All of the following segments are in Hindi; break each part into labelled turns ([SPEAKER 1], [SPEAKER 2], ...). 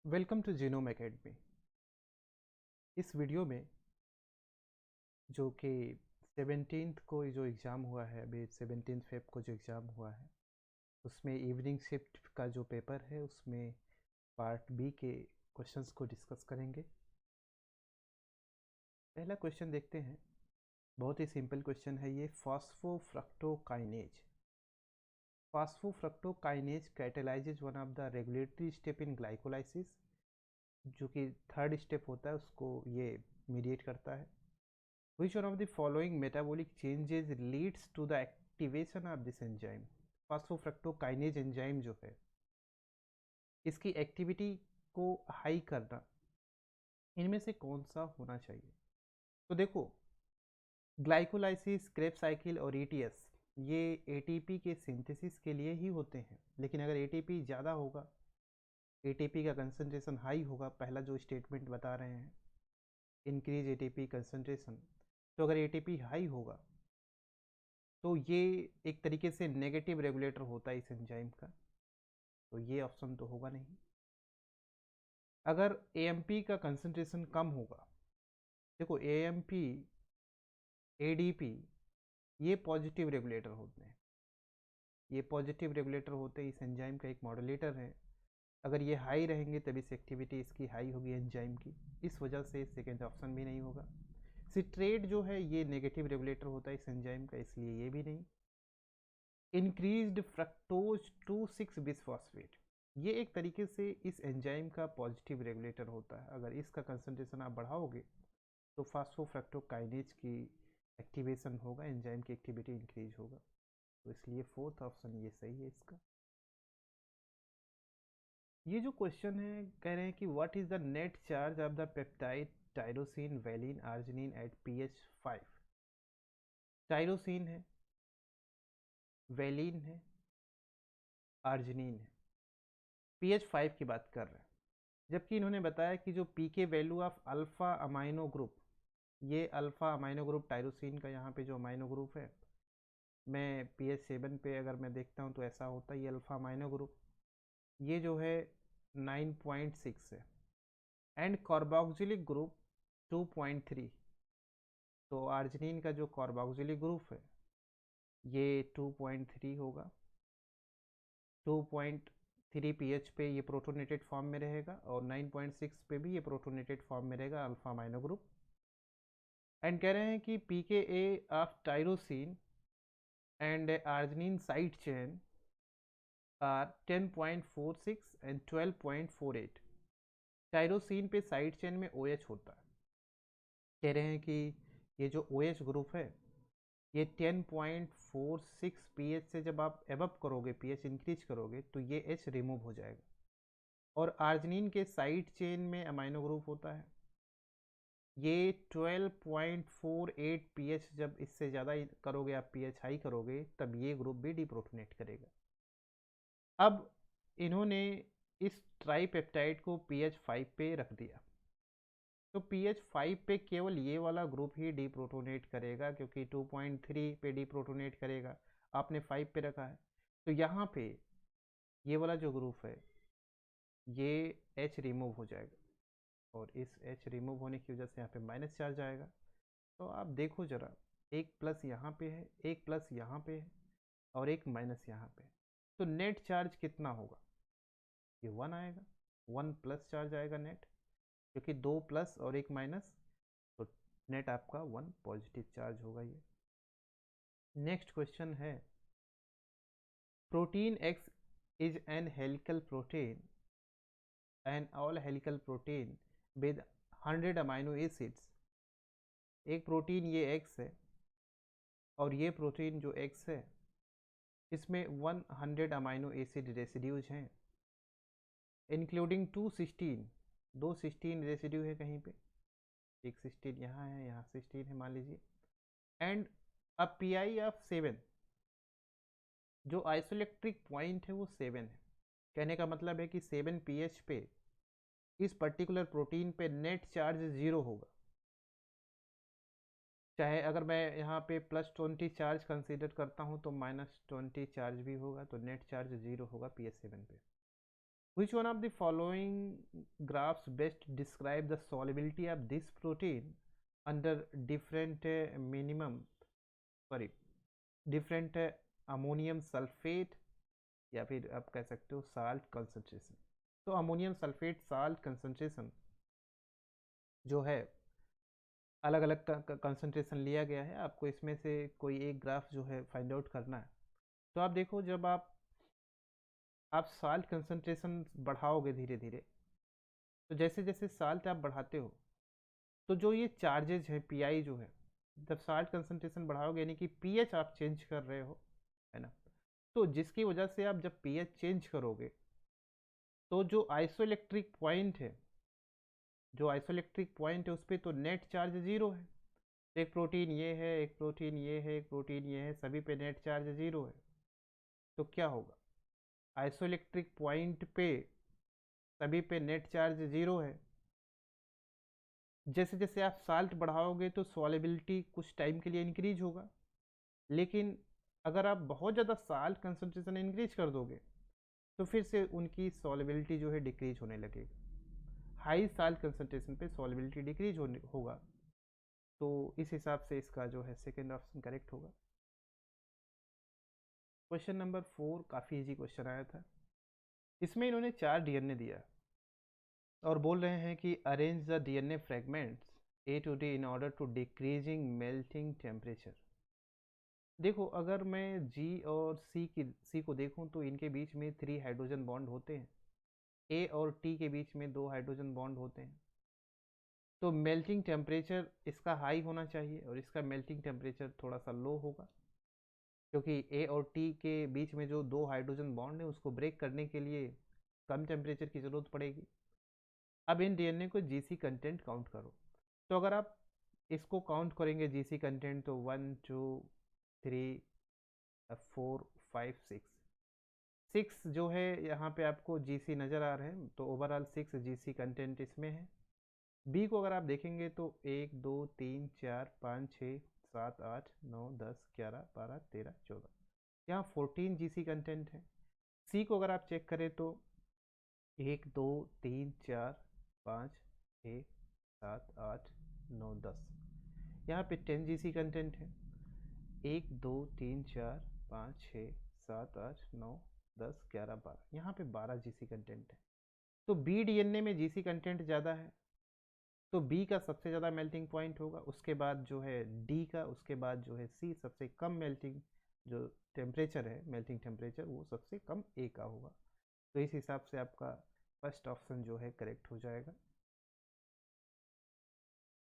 [SPEAKER 1] Welcome to Genome Academy. इस वीडियो में जो कि 17th को जो एग्ज़ाम हुआ है, अभी 17 फेब को जो एग्ज़ाम हुआ है, उसमें इवनिंग शिफ्ट का जो पेपर है उसमें पार्ट बी के क्वेश्चंस को डिस्कस करेंगे। पहला क्वेश्चन देखते हैं। बहुत ही सिंपल क्वेश्चन है ये। Phosphofructokinase catalyses one of the regulatory step in glycolysis, जो कि थर्ड स्टेप होता है, उसको ये मीडिएट करता है। Which one of the following metabolic changes leads to the activation of this enzyme? Phosphofructokinase enzyme जो है, इसकी एक्टिविटी को हाई करना, इनमें से कौन सा होना चाहिए? तो देखो, ग्लाइकोलाइसिस, क्रेब्स साइकिल और ईटीएस, ये एटीपी के सिंथेसिस के लिए ही होते हैं। लेकिन अगर एटीपी ज़्यादा होगा, एटीपी का कंसंट्रेशन हाई होगा, पहला जो स्टेटमेंट बता रहे हैं, इंक्रीज एटीपी कंसंट्रेशन, तो अगर एटीपी हाई होगा तो ये एक तरीके से नेगेटिव रेगुलेटर होता है इस एंजाइम का, तो ये ऑप्शन तो होगा नहीं। अगर एएमपी का कंसंट्रेशन कम होगा, देखो एएमपी, एडीपी, ये पॉजिटिव रेगुलेटर होते हैं, ये पॉजिटिव रेगुलेटर होते हैं, इस एंजाइम का एक मॉड्यूलेटर है। अगर ये हाई रहेंगे तभी से एक्टिविटी इसकी हाई होगी एंजाइम की, इस वजह से सेकेंड ऑप्शन भी नहीं होगा। सिट्रेट जो है ये नेगेटिव रेगुलेटर होता है इस एंजाइम का, इसलिए ये भी नहीं। इंक्रीज्ड फ्रक्टोज टू 6 बिसफॉस्फेट, ये एक तरीके से इस एंजाइम का पॉजिटिव रेगुलेटर होता है। अगर इसका कंसंट्रेशन आप बढ़ाओगे तो फास्फोफ्रक्टोकाइनेज की एक्टिवेशन होगा, एंजाइम की एक्टिविटी इंक्रीज होगा, तो इसलिए फोर्थ ऑप्शन ये सही है इसका। ये जो क्वेश्चन है, कह रहे हैं कि what is the net charge of the peptide tyrosine valine arginine at pH 5। Tyrosine है, वैलिन है, आर्जिनिन है, pH 5 की बात कर रहे हैं। जबकि इन्होंने बताया कि जो pK value of alpha amino group, ये अल्फ़ा अमाइनो ग्रुप टायरोसिन का, यहाँ पे जो अमाइनो ग्रुप है, मैं pH 7 पे अगर मैं देखता हूँ तो ऐसा होता है, ये अल्फ़ा अमाइनो ग्रुप, ये जो है 9.6 है, एंड कार्बोक्सिलिक ग्रुप 2.3। तो आर्जिनिन का जो कार्बोक्सिलिक ग्रुप है ये 2.3 होगा। 2.3 पीएच पे ये प्रोटोनेटेड फॉर्म में रहेगा, और 9.6 पे भी ये प्रोटोनेटेड फॉर्म में रहेगा, अल्फा अमाइनो ग्रुप। एंड कह रहे हैं कि pKa of tyrosine and arginine side chain are 10.46 and 12.48। Tyrosine पे साइड चेन में OH होता है। कह रहे हैं कि ये जो OH ग्रुप है ये 10.46 पीएच से जब आप एबव करोगे, पीएच इंक्रीज करोगे, तो ये H रिमूव हो जाएगा। और आर्जिनिन के साइड चेन में अमाइनो ग्रुप होता है, ये 12.48 पीएच, जब इससे ज़्यादा करोगे आप, पीएच हाई करोगे, तब ये ग्रुप भी डिप्रोटोनेट करेगा। अब इन्होंने इस ट्राईपेप्टाइड को pH 5 पे रख दिया, तो pH 5 पे केवल ये वाला ग्रुप ही डिप्रोटोनेट करेगा, क्योंकि 2.3 पे डिप्रोटोनेट करेगा, आपने 5 पे रखा है। तो यहाँ पे ये वाला जो ग्रुप है ये H रिमूव हो जाएगा, और इस H रिमूव होने की वजह से यहाँ पे माइनस चार्ज आएगा। तो आप देखो ज़रा, एक प्लस यहाँ पे है, एक प्लस यहाँ पे है, और एक माइनस यहाँ पे है, तो नेट चार्ज कितना होगा? ये 1 आएगा, 1 प्लस चार्ज आएगा नेट, क्योंकि 2 प्लस और 1 माइनस, तो नेट आपका 1 पॉजिटिव चार्ज होगा ये। नेक्स्ट क्वेश्चन है, protein X is an helical protein, an all helical protein with 100 amino acids. एक प्रोटीन ये एक्स है, और ये प्रोटीन जो एक्स है इसमें 100 अमाइनो एसिड रेसिड्यूज हैं, इंक्लूडिंग 216, 216 रेसिड्यू है कहीं पे, एक 16 यहाँ है, यहाँ 16 है मान लीजिए, एंड अ पीआई ऑफ 7, जो आइसोइलेक्ट्रिक पॉइंट है वो 7 है। कहने का मतलब है कि 7 पीएच पे इस पर्टिकुलर प्रोटीन पे नेट चार्ज 0 होगा। चाहे अगर मैं यहाँ पे +20 चार्ज कंसीडर करता हूँ तो -20 चार्ज भी होगा, तो नेट चार्ज 0 होगा pH 7 पे। Which one of the following graphs best describe the solubility of this protein under different different ammonium sulphate या फिर आप कह सकते हो साल्ट कंसंट्रेशन। तो अमोनियम सल्फेट साल्ट कंसंट्रेशन जो है अलग अलग कंसंट्रेशन लिया गया है, आपको इसमें से कोई एक ग्राफ जो है फाइंड आउट करना है। तो आप देखो, जब आप साल्ट कंसंट्रेशन बढ़ाओगे धीरे धीरे, तो जैसे जैसे साल्ट आप बढ़ाते हो तो जो ये चार्जेज हैं पीआई जो है, जब साल्ट कंसंट्रेशन बढ़ाओगे यानी कि पीएच आप चेंज कर रहे हो, है ना। तो जिसकी वजह से आप जब पीएच चेंज करोगे तो जो आइसोइलेक्ट्रिक पॉइंट है उस पर तो नेट चार्ज जीरो है। एक प्रोटीन ये है, एक प्रोटीन ये है, एक प्रोटीन ये है, सभी पे नेट चार्ज जीरो है। तो क्या होगा, आइसोइलेक्ट्रिक पॉइंट पे सभी पे नेट चार्ज जीरो है। जैसे जैसे आप साल्ट बढ़ाओगे तो सॉलेबिलिटी कुछ टाइम के लिए इंक्रीज होगा, लेकिन अगर आप बहुत ज़्यादा साल्ट कंसंट्रेशन इंक्रीज कर दोगे तो फिर से उनकी सॉलेबिलिटी जो है डिक्रीज होने लगेगी। हाई साल्ट कंसंट्रेशन पे सॉलेबिलिटी डिक्रीज होगा। तो इस हिसाब से इसका जो है सेकेंड ऑप्शन करेक्ट होगा। क्वेश्चन नंबर 4 काफ़ी इजी क्वेश्चन आया था। इसमें इन्होंने 4 डीएनए दिया और बोल रहे हैं कि arrange the DNA fragments A to D in order to decreasing melting temperature. देखो, अगर मैं जी और सी को देखूं तो इनके बीच में 3 हाइड्रोजन बॉन्ड होते हैं, ए और टी के बीच में 2 हाइड्रोजन बॉन्ड होते हैं। तो मेल्टिंग टेम्परेचर इसका हाई होना चाहिए और इसका मेल्टिंग टेम्परेचर थोड़ा सा लो होगा, क्योंकि ए और टी के बीच में जो 2 हाइड्रोजन बॉन्ड है उसको ब्रेक करने के लिए कम टेम्परेचर की ज़रूरत पड़ेगी। अब इन डीएनए को जीसी कंटेंट काउंट करो। तो अगर आप इसको काउंट करेंगे जीसी कंटेंट, तो 1 2 3 4 5 6 जो है यहाँ पे आपको जीसी नज़र आ रहे हैं, तो ओवरऑल 6 जीसी कंटेंट इसमें है। बी को अगर आप देखेंगे तो 1 2 3 4 5 6 7 8 9 10 11 12 13 14, यहाँ 14 जीसी कंटेंट है। सी को अगर आप चेक करें तो 1 2 3 4 5 6 7 8 9 10, यहाँ पे 10 जीसी कंटेंट है। 1 2 3 4 5 6 7 8 9 10 11 12, यहाँ पे 12 जीसी कंटेंट है। तो बी डीएनए में जीसी कंटेंट ज़्यादा है, तो बी का सबसे ज़्यादा मेल्टिंग पॉइंट होगा, उसके बाद जो है डी का, उसके बाद जो है सी। सबसे कम मेल्टिंग जो टेम्परेचर है, मेल्टिंग टेम्परेचर, वो सबसे कम ए का होगा। तो इस हिसाब से आपका फर्स्ट ऑप्शन जो है करेक्ट हो जाएगा।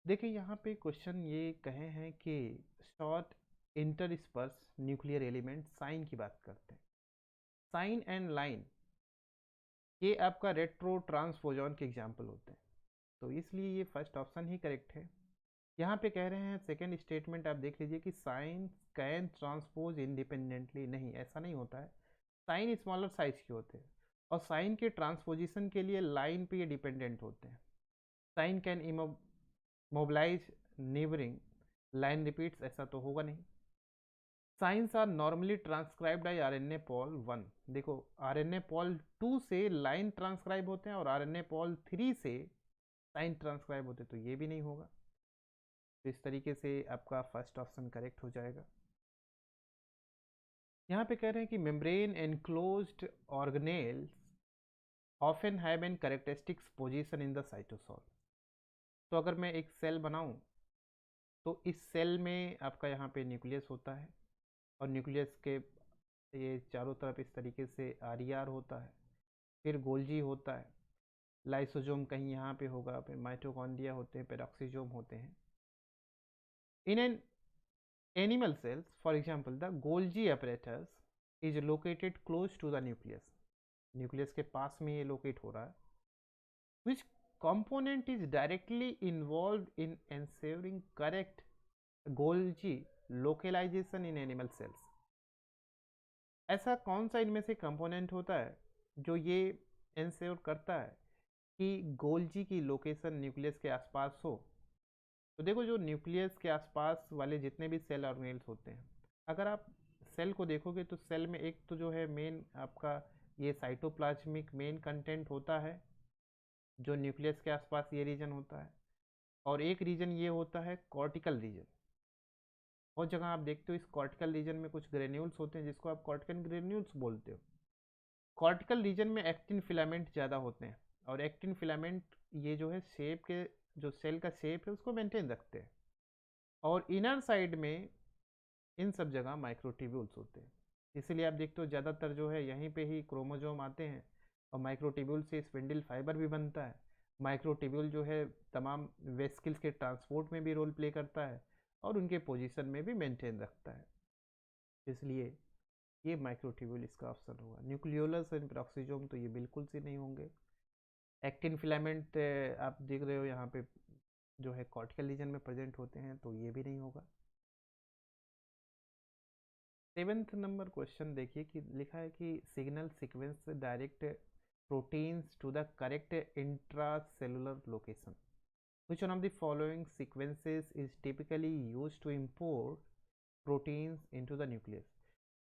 [SPEAKER 1] देखिए, यहाँ पे क्वेश्चन ये कहे हैं कि short intersperse nuclear element sign की बात करते हैं। साइन एंड लाइन ये आपका रेट्रो ट्रांसपोजॉन के एग्जाम्पल होते हैं, तो इसलिए ये फर्स्ट ऑप्शन ही करेक्ट है। यहाँ पे कह रहे हैं सेकेंड स्टेटमेंट आप देख लीजिए कि साइन कैन ट्रांसपोज इंडिपेंडेंटली। नहीं, ऐसा नहीं होता है। साइन स्मॉलर साइज के होते हैं और साइन के ट्रांसपोजिशन के लिए लाइन पे ये डिपेंडेंट होते हैं। SINE can mobilise neighbouring LINE repeats, ऐसा तो होगा नहीं। SINEs are normally transcribed by RNA pol 1। देखो, आरएनए पॉल 2 से लाइन ट्रांसक्राइब होते हैं और आरएनए पॉल 3 से साइन ट्रांसक्राइब होते हैं, तो ये भी नहीं होगा। तो इस तरीके से आपका फर्स्ट ऑप्शन करेक्ट हो जाएगा। यहाँ पे कह रहे हैं कि membrane enclosed organelles often have an characteristics position in the cytosol. तो अगर मैं एक सेल बनाऊं तो इस सेल में आपका यहाँ पे न्यूक्लियस होता है और न्यूक्लियस के ये चारों तरफ इस तरीके से आर होता है, फिर गोल्जी होता है, लाइसोजोम कहीं यहाँ पे होगा, फिर माइटोकॉन्ड्रिया होते हैं, पेरोक्सिसोम होते हैं। In an animal cells, for example, the Golgi apparatus is located close to the nucleus. Nucleus के पास में ये लोकेट हो रहा है। विच component is directly involved in ensuring correct Golgi localization in animal cells? ऐसा कौन सा इनमें से कंपोनेंट होता है जो ये इंश्योर करता है कि गोल्जी की लोकेशन न्यूक्लियस के आसपास हो? तो देखो, जो न्यूक्लियस के आसपास वाले जितने भी सेल ऑर्गेनेल्स होते हैं, अगर आप सेल को देखोगे तो सेल में एक तो जो है मेन आपका ये साइटोप्लाज्मिक मेन कंटेंट होता है जो न्यूक्लियस के आसपास ये रीजन होता है, और एक रीजन ये होता है कॉर्टिकल रीजन। बहुत जगह आप देखते हो इस कॉर्टिकल रीजन में कुछ ग्रेन्यूल्स होते हैं जिसको आप कॉर्टिकल ग्रेन्यूल्स बोलते हो। कॉर्टिकल रीजन में एक्टिन फिलामेंट ज़्यादा होते हैं, और एक्टिन फिलामेंट ये जो है शेप के, जो सेल का शेप है उसको मेंटेन रखते हैं। और इनर साइड में इन सब जगह माइक्रोट्यूब्यूल्स होते हैं, इसीलिए आप देखते हो ज़्यादातर जो है यहीं पे ही क्रोमोजोम आते हैं, और माइक्रोट्यूब्यूल से स्पिंडल फाइबर भी बनता है। माइक्रोट्यूब्यूल जो है तमाम वेस्किल्स के ट्रांसपोर्ट में भी रोल प्ले करता है, और उनके पोजीशन में भी मेंटेन रखता है, इसलिए ये माइक्रोट्यूब्यूल इसका ऑप्शन होगा। न्यूक्लियोलस एंड पेरोक्सिसोम तो ये बिल्कुल से नहीं होंगे। एक्टिन फिलामेंट आप देख रहे हो यहाँ पे जो है कॉर्टिकल रीजन में प्रेजेंट होते हैं, तो ये भी नहीं होगा। 7th नंबर क्वेश्चन देखिए कि लिखा है कि signal sequence direct proteins to the correct intracellular location, which one of the following sequences is typically used to import proteins into the nucleus?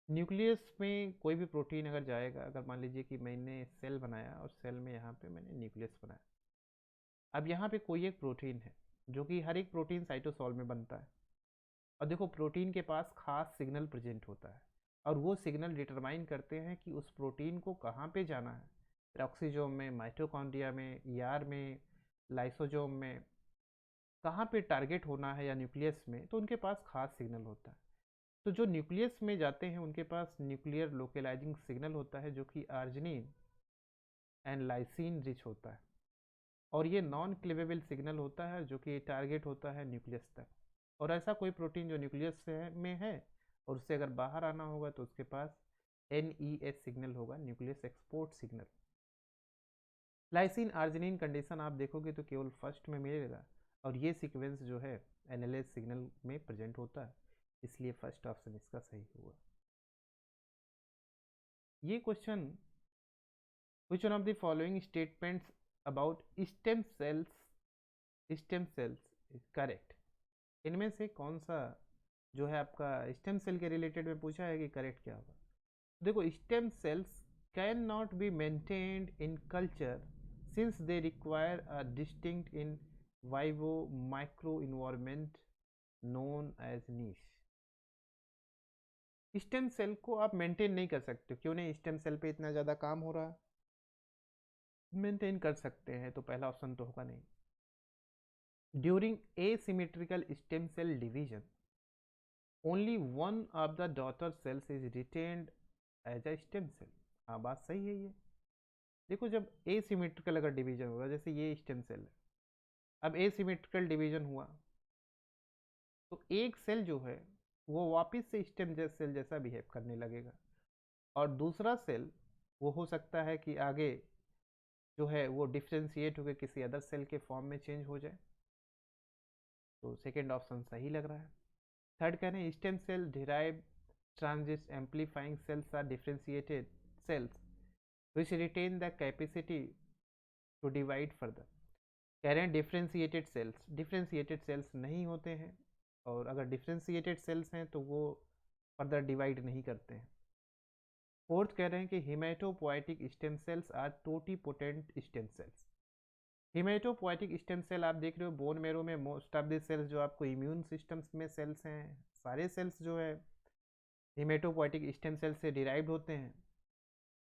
[SPEAKER 1] Nucleus में कोई भी प्रोटीन अगर जाएगा, अगर मान लीजिए कि मैंने सेल बनाया और सेल में यहाँ पे मैंने न्यूक्लियस बनाया, अब यहाँ पे कोई एक प्रोटीन है जो कि हर एक प्रोटीन साइटोसॉल में बनता है, और देखो प्रोटीन के पास खास सिग्नल प्रेजेंट होता है, और वो सिग्नल डिटरमाइन करते हैं कि उस प्रोटीन को कहाँ पे जाना है, पेरोक्सिसोम में, माइटोकॉन्ड्रिया में, ईआर में, लाइसोजोम में, कहाँ पे टारगेट होना है या न्यूक्लियस में, तो उनके पास खास सिग्नल होता है। तो जो न्यूक्लियस में जाते हैं उनके पास न्यूक्लियर लोकेलाइजिंग सिग्नल होता है जो कि आर्जिनिन एंड लाइसिन रिच होता है, और ये नॉन क्लीवेबल सिग्नल होता है जो कि टारगेट होता है न्यूक्लियस तक। और ऐसा कोई प्रोटीन जो न्यूक्लियस में है और उससे अगर बाहर आना होगा तो उसके पास NES सिग्नल होगा, nucleus export signal. Lysine arginine condition आप देखोगे तो केवल फर्स्ट में मिलेगा, और ये सीक्वेंस जो है NLS सिग्नल में प्रेजेंट होता है, इसलिए फर्स्ट ऑप्शन इसका सही होगा। ये question, which one of the following statements about stem cells is correct? इनमें से कौन सा जो है आपका स्टेम सेल के रिलेटेड में पूछा है कि करेक्ट क्या होगा। देखो, stem cells can not be maintained in culture since they require a distinct in vivo micro environment known as niche. Stem cell को आप मेंटेन नहीं कर सकते, क्यों नहीं? स्टेम सेल पे इतना ज़्यादा काम हो रहा है, मेंटेन कर सकते हैं, तो पहला ऑप्शन तो होगा नहीं। During asymmetrical stem cell division only one of the daughter cells is retained as a stem cell। हाँ, बात सही है ये। देखो, जब asymmetrical अगर डिवीजन होगा, जैसे ये स्टेम सेल है, अब asymmetrical डिवीजन हुआ तो एक सेल जो है वो वापस से स्टेम सेल जैसा बिहेव करने लगेगा, और दूसरा सेल वो हो सकता है कि आगे जो है वो डिफ्रेंशिएट होकर किसी अदर सेल के फॉर्म में चेंज हो जाए, तो सेकेंड ऑप्शन सही लग रहा है। थर्ड कह रहे हैं stem cell derive transit amplifying cells are differentiated cells which retain the capacity to divide further. कह रहे हैं डिफ्रेंशिएटेड सेल्स नहीं होते हैं, और अगर डिफ्रेंशिएटेड सेल्स हैं तो वो फर्दर डिवाइड नहीं करते हैं। फोर्थ कह रहे हैं कि haematopoietic stem cells are totipotent stem cells. Haematopoietic stem cell आप देख रहे हो बोन मेरो में मोस्ट ऑफ द सेल्स जो आपको इम्यून सिस्टम्स में सेल्स हैं, सारे सेल्स जो है हिमेटोपोएटिक स्टेम सेल से डिराइव्ड होते हैं,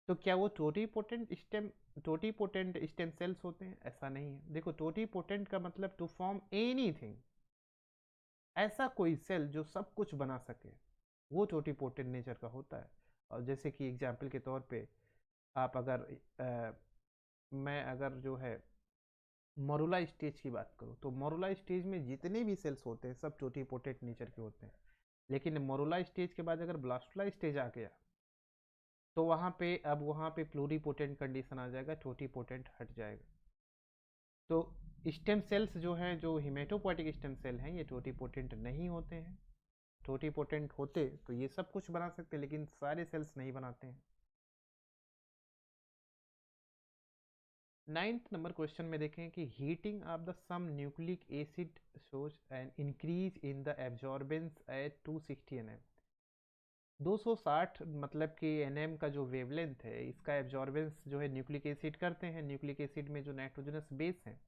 [SPEAKER 1] तो क्या वो टोटीपोटेंट स्टेम सेल्स होते हैं? ऐसा नहीं है। देखो, टोटीपोटेंट का मतलब टू फॉर्म एनीथिंग, ऐसा कोई सेल जो सब कुछ बना सके, वो टोटीपोटेंट नेचर का होता है। और जैसे कि एग्जाम्पल के तौर पे आप अगर मैं अगर जो है मोरुला स्टेज की बात करूँ, तो मोरुला स्टेज में जितने भी सेल्स होते हैं सब टोटीपोटेंट नेचर के होते हैं, लेकिन मोरुला स्टेज के बाद अगर ब्लास्टुला स्टेज आ गया तो वहाँ पे प्लूरीपोटेंट कंडीशन आ जाएगा, टोटीपोटेंट हट जाएगा। तो स्टेम सेल्स जो हैं, जो हिमेटोपोएटिक स्टेम सेल हैं, ये टोटीपोटेंट नहीं होते हैं। टोटीपोटेंट होते तो ये सब कुछ बना सकते, लेकिन सारे सेल्स नहीं बनाते हैं। 9th नंबर क्वेश्चन में देखें कि heating of the some nucleic acid shows an increase in the absorbance at 260 nm। 260 मतलब कि एनएम का जो वेवलेंथ है, इसका एब्जॉर्बेंस जो है न्यूक्लिक एसिड करते हैं। न्यूक्लिक एसिड में जो नाइट्रोजनस बेस हैं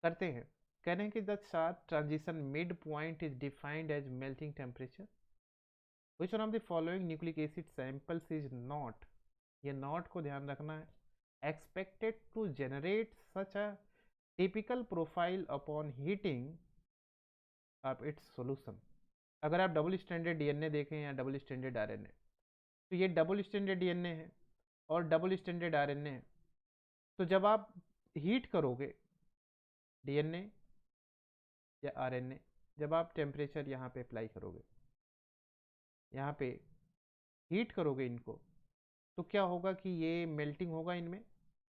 [SPEAKER 1] करते हैं। कह रहे हैं कि the sharp transition mid point is defined as melting temperature. Which one of the following nucleic acid samples is not, ये नॉट को ध्यान रखना है, expected to generate such a typical profile upon heating of its solution. अगर आप डबल स्टैंडर्ड डीएनए देखें या डबल स्टैंडर्ड आरएनए, तो ये डबल स्टैंडर्ड डीएनए है और डबल स्टैंडर्ड आरएनए है। तो जब आप हीट करोगे डीएनए या आरएनए, जब आप टेम्परेचर यहाँ पे अप्लाई करोगे, यहाँ पे हीट करोगे इनको, तो क्या होगा कि ये मेल्टिंग होगा इनमें,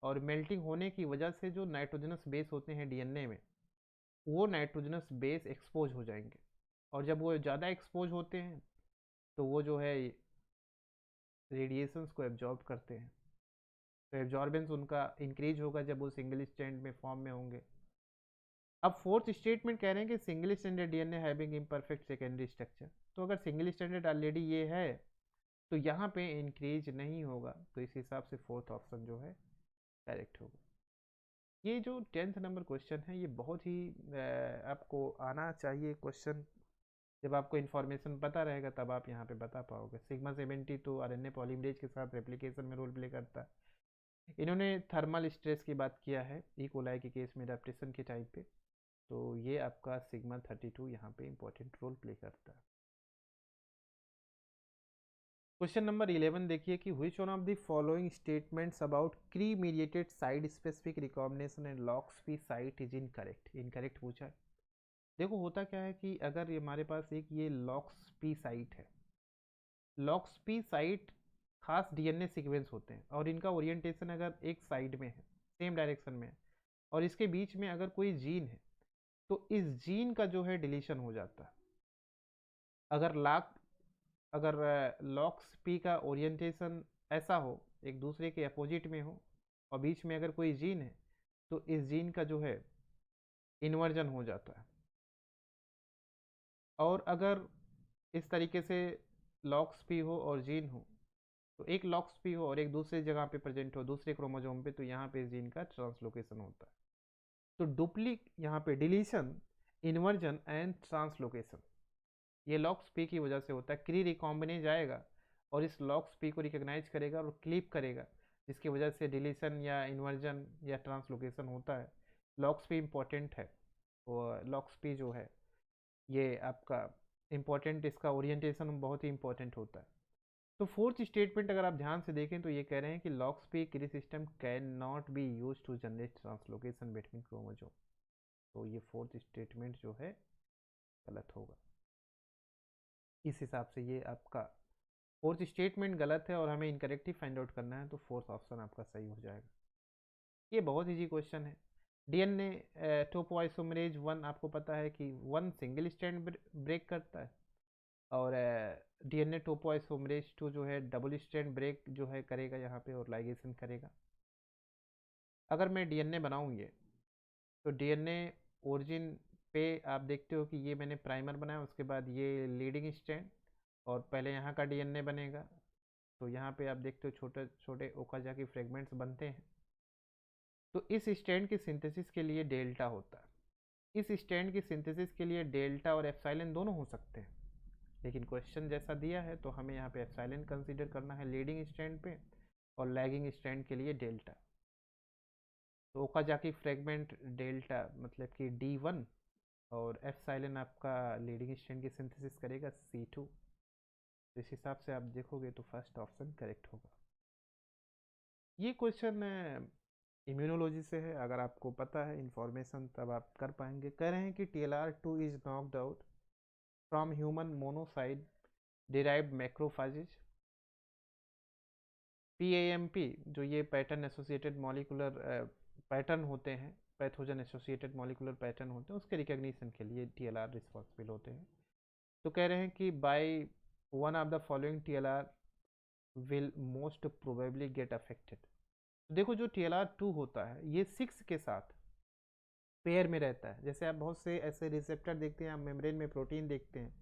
[SPEAKER 1] और मेल्टिंग होने की वजह से जो नाइट्रोजनस बेस होते हैं डीएनए में, वो नाइट्रोजनस बेस एक्सपोज हो जाएंगे। और जब वो ज़्यादा एक्सपोज होते हैं तो वो जो है रेडिएशंस को एब्जॉर्ब करते हैं, तो एब्जॉर्बेंस उनका इंक्रीज होगा जब वो सिंगल स्टैंड में फॉर्म में होंगे। अब फोर्थ स्टेटमेंट कह रहे हैं कि single standard DNA having imperfect secondary structure. तो अगर सिंगल स्टैंडर्ड ऑलरेडी ये है तो यहाँ पे इंक्रीज नहीं होगा, तो इस हिसाब से फोर्थ ऑप्शन जो है करेक्ट होगा। ये जो 10th नंबर क्वेश्चन है, ये बहुत ही आपको आना चाहिए क्वेश्चन। जब आपको इन्फॉर्मेशन पता रहेगा तब आप यहाँ पे बता पाओगे। सिग्मा 70 तो आरएनए पॉलीमरेज के साथ रेप्लिकेशन में रोल प्ले करता है। इन्होंने थर्मल स्ट्रेस की बात किया है ई कोलाई के केस में एडेप्टेशन के टाइम पे, तो ये आपका सिग्मा 32 यहाँ पे इंपॉर्टेंट रोल प्ले करता है। क्वेश्चन नंबर 11 देखिए कि which one of the following statements about Cre mediated side specific recombination and loxP site is incorrect. Incorrect पूछा है। देखो होता क्या है कि अगर हमारे पास एक ये लॉक्स-पी साइट है, लॉक्स-पी साइट खास डीएनए सीक्वेंस होते हैं और इनका ओरिएंटेशन अगर एक साइड में है, सेम डायरेक्शन में है, और इसके बीच में अगर कोई जीन है, तो इस जीन का जो है डिलीशन हो जाता है। अगर लॉक्स पी का ओरिएंटेशन ऐसा हो, एक दूसरे के अपोजिट में हो, और बीच में अगर कोई जीन है, तो इस जीन का जो है इन्वर्जन हो जाता है। और अगर इस तरीके से लॉक्स पी हो और जीन हो, तो एक लॉक्स पी हो और एक दूसरी जगह पे प्रेजेंट हो दूसरे क्रोमोसोम पे, तो यहाँ पे इस जीन का ट्रांसलोकेशन होता है। तो डुप्लीक यहाँ पे डिलीशन, इन्वर्जन एंड ट्रांसलोकेशन, ये लॉक्स पी की वजह से होता है। क्री रिकॉम्बिनेज आएगा और इस लॉक्स पी को रिकॉग्नाइज करेगा और क्लीप करेगा, जिसकी वजह से डिलीशन या इन्वर्जन या ट्रांसलोकेशन होता है। लॉक्स पी इम्पॉर्टेंट है, और लॉक्स पी जो है ये आपका इम्पॉर्टेंट, इसका ओरिएंटेशन बहुत ही इंपॉर्टेंट होता है। तो फोर्थ स्टेटमेंट अगर आप ध्यान से देखें तो ये कह रहे हैं कि lox P Cre system can not be use to generate translocation between chromosome. तो ये फोर्थ स्टेटमेंट जो है गलत होगा। इस हिसाब से ये आपका फोर्थ स्टेटमेंट गलत है और हमें इनकरेक्ट ही फाइंड आउट करना है, तो फोर्थ ऑप्शन आपका सही हो जाएगा। ये बहुत इजी क्वेश्चन है। डीएनए टोपोआइसोमरेज 1 आपको पता है कि 1 सिंगल स्ट्रैंड ब्रेक करता है, और डीएनए टोपोआइसोमरेज 2 जो है डबल स्ट्रैंड ब्रेक जो है करेगा यहाँ पे और लाइगेशन करेगा। अगर मैं डीएनए बनाऊँ तो डीएनए ओरिजिन पे आप देखते हो कि ये मैंने प्राइमर बनाया, उसके बाद ये लीडिंग स्ट्रैंड, और पहले यहाँ का डीएनए बनेगा। तो यहाँ पे आप देखते हो छोटे छोटे ओकाजाकी फ्रेगमेंट्स बनते हैं। तो इस स्ट्रैंड की सिंथेसिस के लिए डेल्टा होता है। इस स्ट्रैंड की सिंथेसिस के लिए डेल्टा और एप्सिलॉन दोनों हो सकते हैं, लेकिन क्वेश्चन जैसा दिया है तो हमें यहाँ पे एप्सिलॉन कंसीडर करना है लीडिंग स्ट्रैंड पे, और लैगिंग स्ट्रैंड के लिए डेल्टा। तो ओकाजाकी फ्रेगमेंट डेल्टा मतलब कि D1, और एप्सिलॉन आपका लीडिंग स्ट्रैंड की सिंथेसिस करेगा C2। तो इस हिसाब से आप देखोगे तो फर्स्ट ऑप्शन करेक्ट होगा। ये क्वेश्चन इम्यूनोलॉजी से है, अगर आपको पता है इन्फॉर्मेशन तब आप कर पाएंगे। कह रहे हैं कि TLR2 is knocked out from human monocyte derived मैक्रोफाजेज। PAMP जो ये पैटर्न एसोसिएटेड मॉलिकुलर पैटर्न होते हैं, पैथोजन एसोसिएटेड मॉलिकुलर पैटर्न होते हैं, उसके रिकग्निशन के लिए TLR रिस्पॉन्सिबल होते हैं। तो कह रहे हैं कि by one of the following TLR will most probably get affected. देखो जो TLR2 होता है ये 6 के साथ पेयर में रहता है। जैसे आप बहुत से ऐसे रिसेप्टर देखते हैं, आप मेम्ब्रेन में प्रोटीन देखते हैं,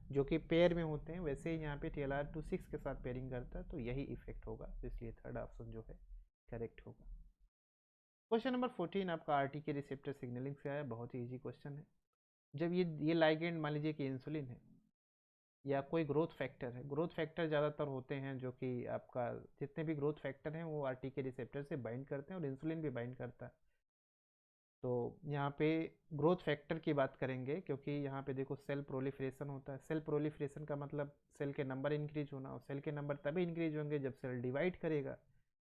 [SPEAKER 1] जो कि पेयर में होते हैं, वैसे ही यहाँ पे TLR2 6 के साथ पेयरिंग करता है, तो यही इफेक्ट होगा, इसलिए थर्ड ऑप्शन जो है करेक्ट होगा। क्वेश्चन नंबर 14 आपका RTK रिसेप्टर सिग्नलिंग से आया, बहुत ही ईजी क्वेश्चन है। जब ये लाइगेंड मान लीजिए कि इंसुलिन है या कोई ग्रोथ फैक्टर है, ग्रोथ फैक्टर ज़्यादातर होते हैं जो कि आपका जितने भी ग्रोथ फैक्टर हैं वो RTK रिसेप्टर से बाइंड करते हैं और इंसुलिन भी बाइंड करता है। तो यहाँ पे ग्रोथ फैक्टर की बात करेंगे, क्योंकि यहाँ पे देखो सेल प्रोलिफरेशन होता है। सेल प्रोलिफरेशन का मतलब सेल के नंबर इंक्रीज होना, और सेल के नंबर तभी इंक्रीज होंगे जब सेल डिवाइड करेगा,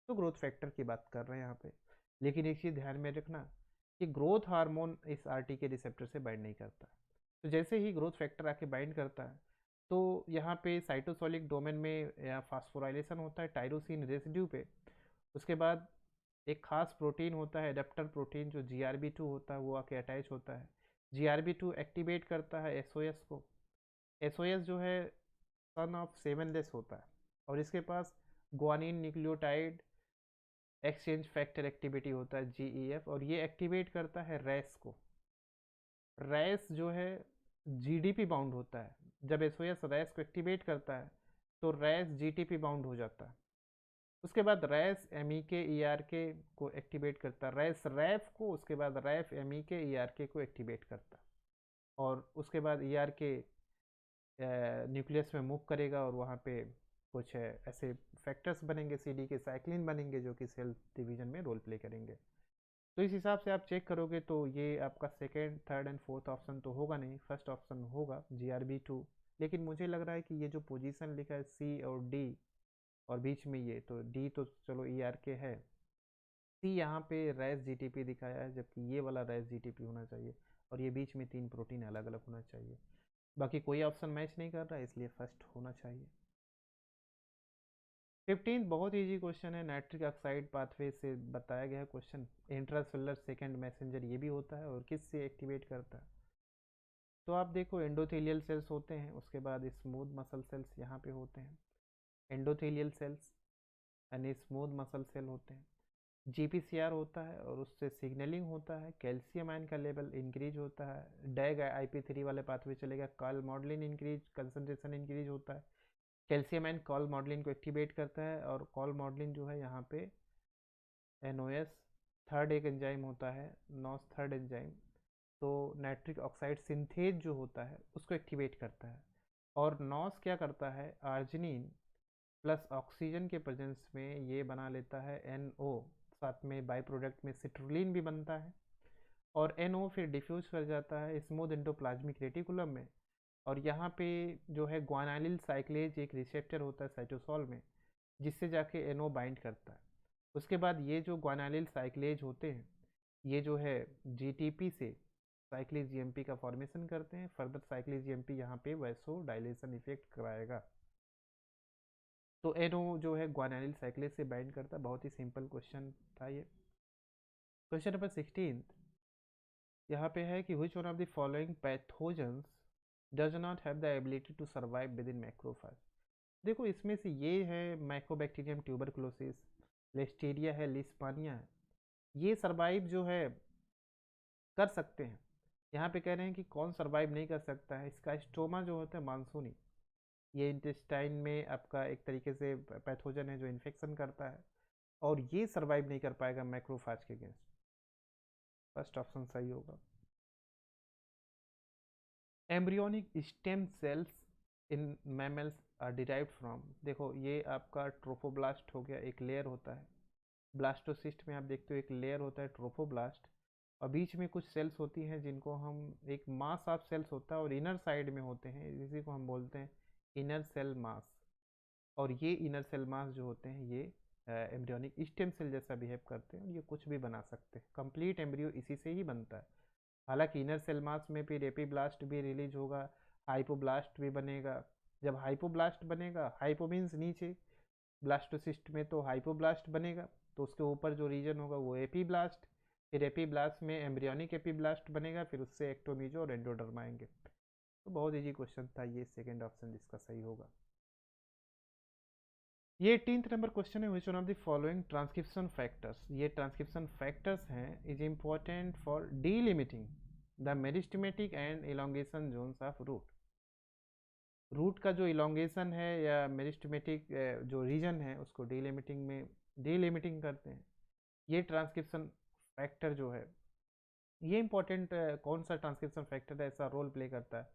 [SPEAKER 1] तो ग्रोथ फैक्टर की बात कर रहे हैं यहाँ पे। लेकिन एक चीज़ ध्यान में रखना कि ग्रोथ हार्मोन इस RTK रिसेप्टर से बाइंड नहीं करता। तो जैसे ही ग्रोथ फैक्टर आके बाइंड करता है, तो यहाँ पे साइटोसोलिक डोमेन में फास्फोराइलेशन होता है टायरोसिन रेसिड्यू पे। उसके बाद एक खास प्रोटीन होता है एडेप्टर प्रोटीन, जो GRB2 होता है, वो आके अटैच होता है। GRB2 एक्टिवेट करता है SOS को। SOS जो है सन ऑफ 7 होता है, और इसके पास guanine nucleotide exchange factor activity होता है GEF, और ये एक्टिवेट करता है रैस को। रैस जो है GDP बाउंड होता है। जब SOS रैस को एक्टिवेट करता है तो रैस GTP बाउंड हो जाता है। उसके बाद रैस MEK ERK को एक्टिवेट करता है, रैस रैफ को, उसके बाद रैफ MEK ERK को एक्टिवेट करता है, और उसके बाद ERK न्यूक्लियस में मूव करेगा, और वहाँ पे कुछ ऐसे फैक्टर्स बनेंगे CD के, साइक्लिन बनेंगे, जो कि सेल डिवीजन में रोल प्ले करेंगे। तो इस हिसाब से आप चेक करोगे तो ये आपका second, third and fourth option तो होगा नहीं, फर्स्ट ऑप्शन होगा GRB2। लेकिन मुझे लग रहा है कि ये जो पोजीशन लिखा है C और D और बीच में ये, तो D तो चलो ERK है, C यहाँ पे रैस GTP दिखाया है, जबकि ये वाला रैस GTP होना चाहिए, और ये बीच में 3 प्रोटीन अलग अलग होना चाहिए। बाकी कोई ऑप्शन मैच नहीं कर रहा है, इसलिए फर्स्ट होना चाहिए। 15 बहुत इजी क्वेश्चन है, नाइट्रिक ऑक्साइड पाथवे से बताया गया है क्वेश्चन। इंट्रासेलुलर सेकेंड मैसेंजर ये भी होता है, और किस से एक्टिवेट करता है? तो आप देखो एंडोथेलियल सेल्स होते हैं, उसके बाद स्मूथ मसल सेल्स यहाँ पे होते हैं। एंडोथेलियल सेल्स यानी स्मूथ मसल सेल होते हैं। GPCR होता है, और उससे सिग्नलिंग होता है, कैल्शियम आयन का लेवल इंक्रीज होता है, डैग IP3 वाले पाथवे चलेगा, call Magdalene increase, concentration increase होता है। कैल्शियम आयन कॉल मॉडलिन को एक्टिवेट करता है, और कॉल मॉडलिन जो है यहाँ पे NOS थर्ड एक एंजाइम होता है, नॉस थर्ड एंजाइम, तो नाइट्रिक ऑक्साइड सिंथेज जो होता है उसको एक्टिवेट करता है। और नॉस क्या करता है, आर्जिनिन प्लस ऑक्सीजन के प्रेजेंस में ये बना लेता है NO, साथ में बाई प्रोडक्ट में सिट्रुलिन भी बनता है, और NO फिर डिफ्यूज कर जाता है स्मूथ एंडोप्लाज्मिक रेटिकुलम में। और यहाँ पे जो है ग्वानाइलिल साइक्लेज एक रिसेप्टर होता है साइटोसॉल में, जिससे जाके NO बाइंड करता है। उसके बाद ये जो ग्वानाइलिल साइक्लेज होते हैं, ये जो है GTP से साइक्लिक GMP का फॉर्मेशन करते हैं। फर्दर साइक्लिक GMP यहाँ पे वैसो डायलेशन इफेक्ट कराएगा, तो NO जो है ग्वानाइलिल साइक्लेज से बाइंड करता है। बहुत ही सिंपल क्वेश्चन था ये। क्वेश्चन नंबर 16 यहाँ पे है कि which one of the following pathogens does not have the ability to survive within macrophage? देखो इसमें से ये है माइकोबैक्टीरियम ट्यूबरकुलोसिस, लिस्टीरिया है, लिस्पानिया है, ये सर्वाइव जो है कर सकते हैं। यहाँ पे कह रहे हैं कि कौन सर्वाइव नहीं कर सकता है, इसका स्टोमा जो होता है मानसूनी, ये इंटेस्टाइन में आपका एक तरीके से पैथोजन है जो इन्फेक्शन करता है, और ये सर्वाइव नहीं कर पाएगा मैक्रोफाज के अगेंस्ट। फर्स्ट ऑप्शन सही होगा। Embryonic stem cells in mammals are derived from, देखो ये आपका ट्रोफोब्लास्ट हो गया, एक लेयर होता है। ब्लास्टोसिस्ट में आप देखते हो एक लेयर होता है ट्रोफोब्लास्ट, और बीच में कुछ सेल्स होती हैं जिनको हम, एक मास ऑफ सेल्स होता है और इनर साइड में होते हैं, इसी को हम बोलते हैं इनर सेल मास। और ये इनर सेल मास जो होते हैं ये एम्ब्रियोनिक स्टेम सेल जैसा बिहेव करते हैं, और ये कुछ भी बना सकते हैं। कंप्लीट एम्ब्रियो इसी से ही बनता है। हालांकि इनर सेल मास में फिर एपीब्लास्ट भी रिलीज होगा, हाइपोब्लास्ट भी बनेगा। जब हाइपोब्लास्ट बनेगा, हाइपो मीन्स नीचे, ब्लास्टोसिस्ट में तो हाइपोब्लास्ट बनेगा, तो उसके ऊपर जो रीजन होगा वो एपीब्लास्ट, फिर एपीब्लास्ट में एम्ब्रियोनिक एपीब्लास्ट बनेगा, फिर उससे एक्टोमीजो और एंडोडर्म आएंगे। तो बहुत इजी क्वेश्चन था ये, सेकंड ऑप्शन जिसका सही होगा। ये 18th नंबर क्वेश्चन है, which one of the following transcription factors, ये ट्रांसक्रिप्शन फैक्टर्स हैं, is important for delimiting the meristematic and elongation zones of root. Root का जो इलोंगेशन है या मेरिस्टेमेटिक जो रीजन है उसको डीलिमिटिंग करते हैं। ये ट्रांसक्रिप्शन फैक्टर जो है, ये इंपॉर्टेंट कौन सा ट्रांसक्रिप्शन फैक्टर ऐसा रोल प्ले करता है,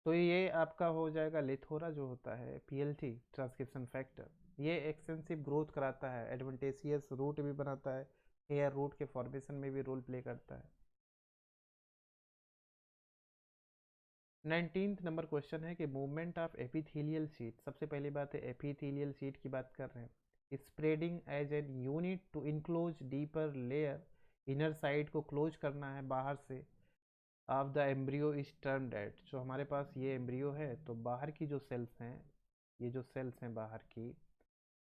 [SPEAKER 1] तो ये आपका हो जाएगा लिथोरा जो होता है, पीएलटी ट्रांसक्रिप्शन फैक्टर। ये एक्सटेंसिव ग्रोथ कराता है, एडवेंटेशियस रूट भी बनाता है, हेयर रूट के फॉर्मेशन में भी रोल प्ले करता है। 19th नंबर क्वेश्चन है कि मूवमेंट ऑफ एपिथेलियल शीट। सबसे पहली बात है एपिथेलियल शीट की बात कर रहे हैं। Spreading as an unit to enclose deeper layer, inner side को क्लोज करना है बाहर से, of the embryo is termed at. जो हमारे पास ये एम्ब्रियो है तो बाहर की जो सेल्स हैं, ये जो सेल्स हैं बाहर की,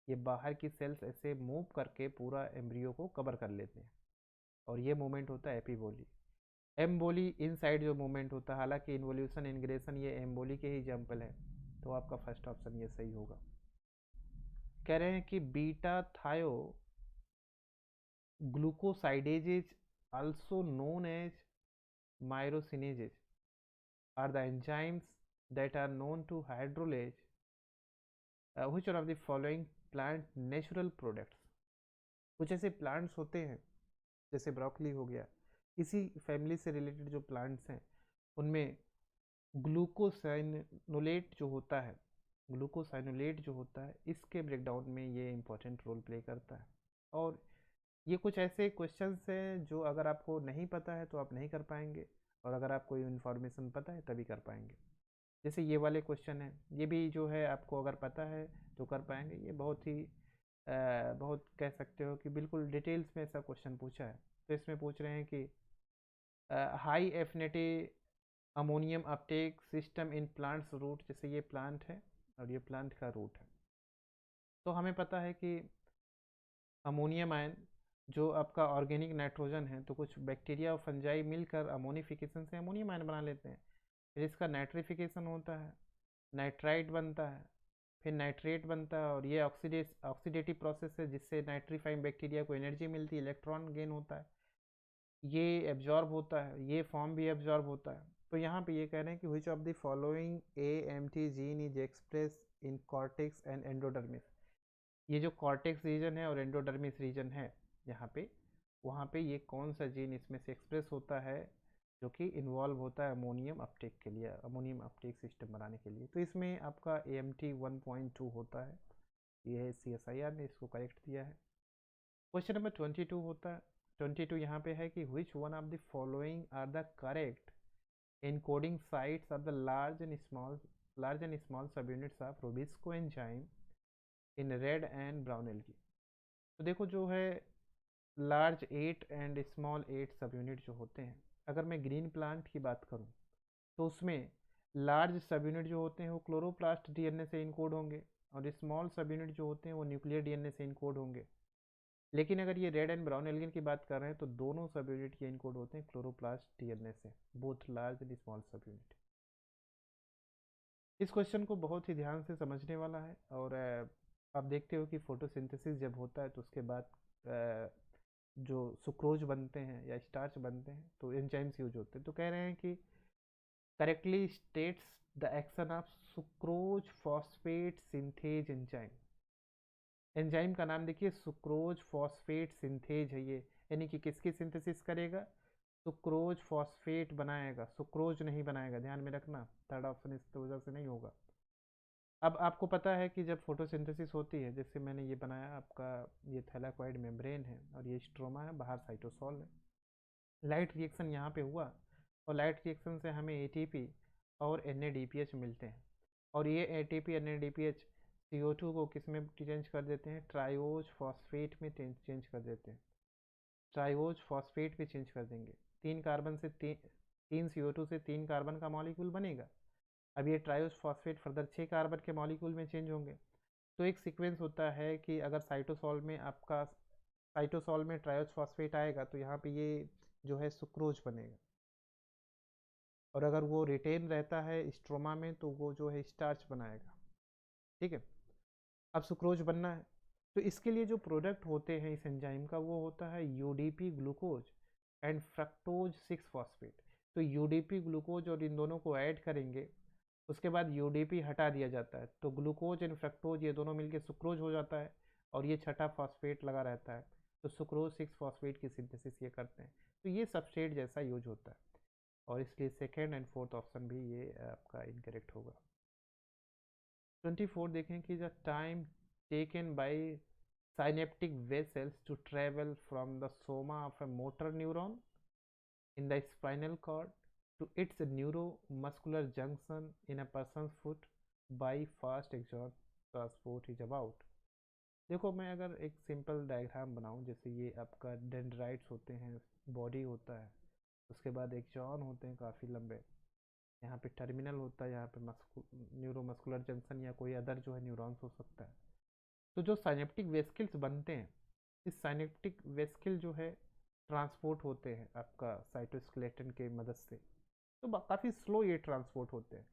[SPEAKER 1] ये बाहर की सेल्स ऐसे मूव करके पूरा एम्ब्रियो को कवर कर लेते हैं, और ये मूवमेंट होता है एपिबोली। एम्बोली इनसाइड जो मूवमेंट होता है, हालांकि इन्वोल्यूशन इनग्रेशन ये एम्बोली के ही एग्जाम्पल है, तो आपका फर्स्ट ऑप्शन ये सही होगा। कह रहे हैं कि beta thio glucosidases also known as myrosinases are the enzymes that are known to hydrolase which one of the following plant natural products। कुछ ऐसे प्लांट्स होते हैं जैसे ब्रोकली हो गया, इसी फैमिली से रिलेटेड जो प्लांट्स हैं उनमें ग्लूकोसाइनोलेट जो होता है, ग्लूकोसाइनोलेट जो होता है इसके ब्रेकडाउन में ये इंपॉर्टेंट रोल प्ले करता है। और ये कुछ ऐसे क्वेश्चंस हैं जो अगर आपको नहीं पता है तो आप नहीं कर पाएंगे, और अगर आपको इन्फॉर्मेशन पता है तभी कर पाएंगे। जैसे ये वाले क्वेश्चन हैं, ये भी जो है आपको अगर पता है तो कर पाएंगे। ये बहुत ही बहुत कह सकते हो कि बिल्कुल डिटेल्स में ऐसा क्वेश्चन पूछा है। तो इसमें पूछ रहे हैं कि high affinity ammonium uptake system in plants root. जैसे ये प्लांट है और ये प्लांट का रूट है, तो हमें पता है कि अमोनियम आयन जो आपका ऑर्गेनिक नाइट्रोजन है, तो कुछ बैक्टीरिया और फंजाई मिलकर अमोनिफिकेशन से अमोनियम आयन बना लेते हैं। फिर इसका नाइट्रिफिकेशन होता है, नाइट्राइट बनता है, फिर नाइट्रेट बनता है, और ये ऑक्सीडेटिव प्रोसेस है जिससे नाइट्रीफाइंग बैक्टीरिया को एनर्जी मिलती है, इलेक्ट्रॉन गेन होता है, ये एब्जॉर्ब होता है, ये फॉर्म भी एब्जॉर्ब होता है। तो यहाँ पे ये कह रहे हैं कि which of the following AMT gene is express in cortex and endodermis. ये जो कॉर्टेक्स रीजन है और एंडोडर्मिस रीजन है यहाँ पे, वहाँ पे ये कौन सा जीन इसमें से एक्सप्रेस होता है जो कि इन्वॉल्व होता है अमोनियम अपटेक के लिए, अमोनियम अपटेक सिस्टम बनाने के लिए। तो इसमें आपका AMT 1.2 होता है। ये CSIR ने इसको करेक्ट दिया है। क्वेश्चन नंबर 22 होता है, 22 यहाँ पे है कि which one of the following are the correct encoding sites of the large and small subunits of Rubisco enzyme in red and brown algae। तो देखो जो है लार्ज 8 एंड स्मॉल 8 सब यूनिट जो होते हैं, अगर मैं ग्रीन प्लांट की बात करूं तो उसमें लार्ज सब यूनिट जो होते हैं वो क्लोरोप्लास्ट DNA से इनकोड होंगे, और स्मॉल सब यूनिट जो होते हैं वो न्यूक्लियर DNA से इनकोड होंगे। लेकिन अगर ये रेड एंड ब्राउन एल्गिन की बात कर रहे हैं तो दोनों सब यूनिट ये इनकोड होते हैं क्लोरोप्लास्ट DNA से, बोथ लार्ज एंड स्मॉल सब यूनिट। इस क्वेश्चन को बहुत ही ध्यान से समझने वाला है। और आप देखते हो कि फोटोसिंथेसिस जब होता है तो उसके बाद जो सुक्रोज बनते हैं या स्टार्च बनते हैं तो एंजाइम्स यूज होते हैं। तो कह रहे हैं कि correctly states the action of sucrose phosphate synthase enzyme. Enzyme का नाम देखिए, सुक्रोज फॉस्फेट सिंथेज है ये, यानी कि किसकी सिंथेसिस करेगा, सुक्रोज फॉस्फेट बनाएगा, सुक्रोज नहीं बनाएगा, ध्यान में रखना। थर्ड ऑप्शन इस वजह से नहीं होगा। अब आपको पता है कि जब फोटोसिंथेसिस होती है, जैसे मैंने ये बनाया आपका, ये थैलाकोइड मेम्ब्रेन है और ये स्ट्रोमा है, बाहर साइटोसॉल है। लाइट रिएक्शन यहाँ पे हुआ और लाइट रिएक्शन से हमें ATP और NADPH मिलते हैं, और ये ATP NADPH CO2 को किस में चेंज कर देते हैं, ट्राइओज फॉस्फेट में चेंज कर देते हैं, ट्राइओज फॉस्फेट में चेंज कर देंगे। 3 कार्बन से 3 CO2 से 3 कार्बन का मॉलिक्यूल बनेगा। अब ये ट्राइओज फॉस्फेट फर्दर 6 कार्बन के मॉलिक्यूल में चेंज होंगे। तो एक सीक्वेंस होता है कि अगर साइटोसॉल में ट्राइओज फॉस्फेट आएगा तो यहाँ पे ये जो है सुक्रोज बनेगा, और अगर वो रिटेन रहता है स्ट्रोमा में तो वो जो है स्टार्च बनाएगा। ठीक है, अब सुक्रोज बनना है तो इसके लिए जो प्रोडक्ट होते हैं इस एंजाइम का वो होता है UDP glucose and fructose 6 phosphate. तो UDP ग्लूकोज और इन दोनों को ऐड करेंगे उसके बाद यूडीपी हटा दिया जाता है, तो ग्लूकोज एंड फ्रक्टोज ये दोनों मिलके सुक्रोज हो जाता है, और ये छठा फॉस्फेट लगा रहता है, तो सुक्रोज 6 फॉस्फेट की सिंथेसिस ये करते हैं। तो ये सबस्ट्रेट जैसा यूज होता है, और इसलिए सेकेंड एंड फोर्थ ऑप्शन भी ये आपका इनकरेक्ट होगा। 24 देखें कि the time taken by synaptic vessels to travel from the soma of a motor neuron in the spinal cord to its neuromuscular junction in a person's foot by fast exon transport is about। देखो, मैं अगर एक सिंपल डायग्राम बनाऊं, जैसे ये आपका डेंड्राइट्स होते हैं, बॉडी होता है, उसके बाद एक्सॉन होते हैं काफ़ी लंबे, यहाँ पे टर्मिनल होता है, यहाँ पे न्यूरोमस्कुलर जंक्शन या कोई अदर जो है न्यूरॉन्स हो सकता है। तो जो साइनेप्टिक वेस्किल्स बनते हैं, इस साइनेप्टिक वेस्किल जो है ट्रांसपोर्ट होते हैं आपका साइटोस्केलेटन के मदद से, तो काफ़ी स्लो ये ट्रांसपोर्ट होते हैं।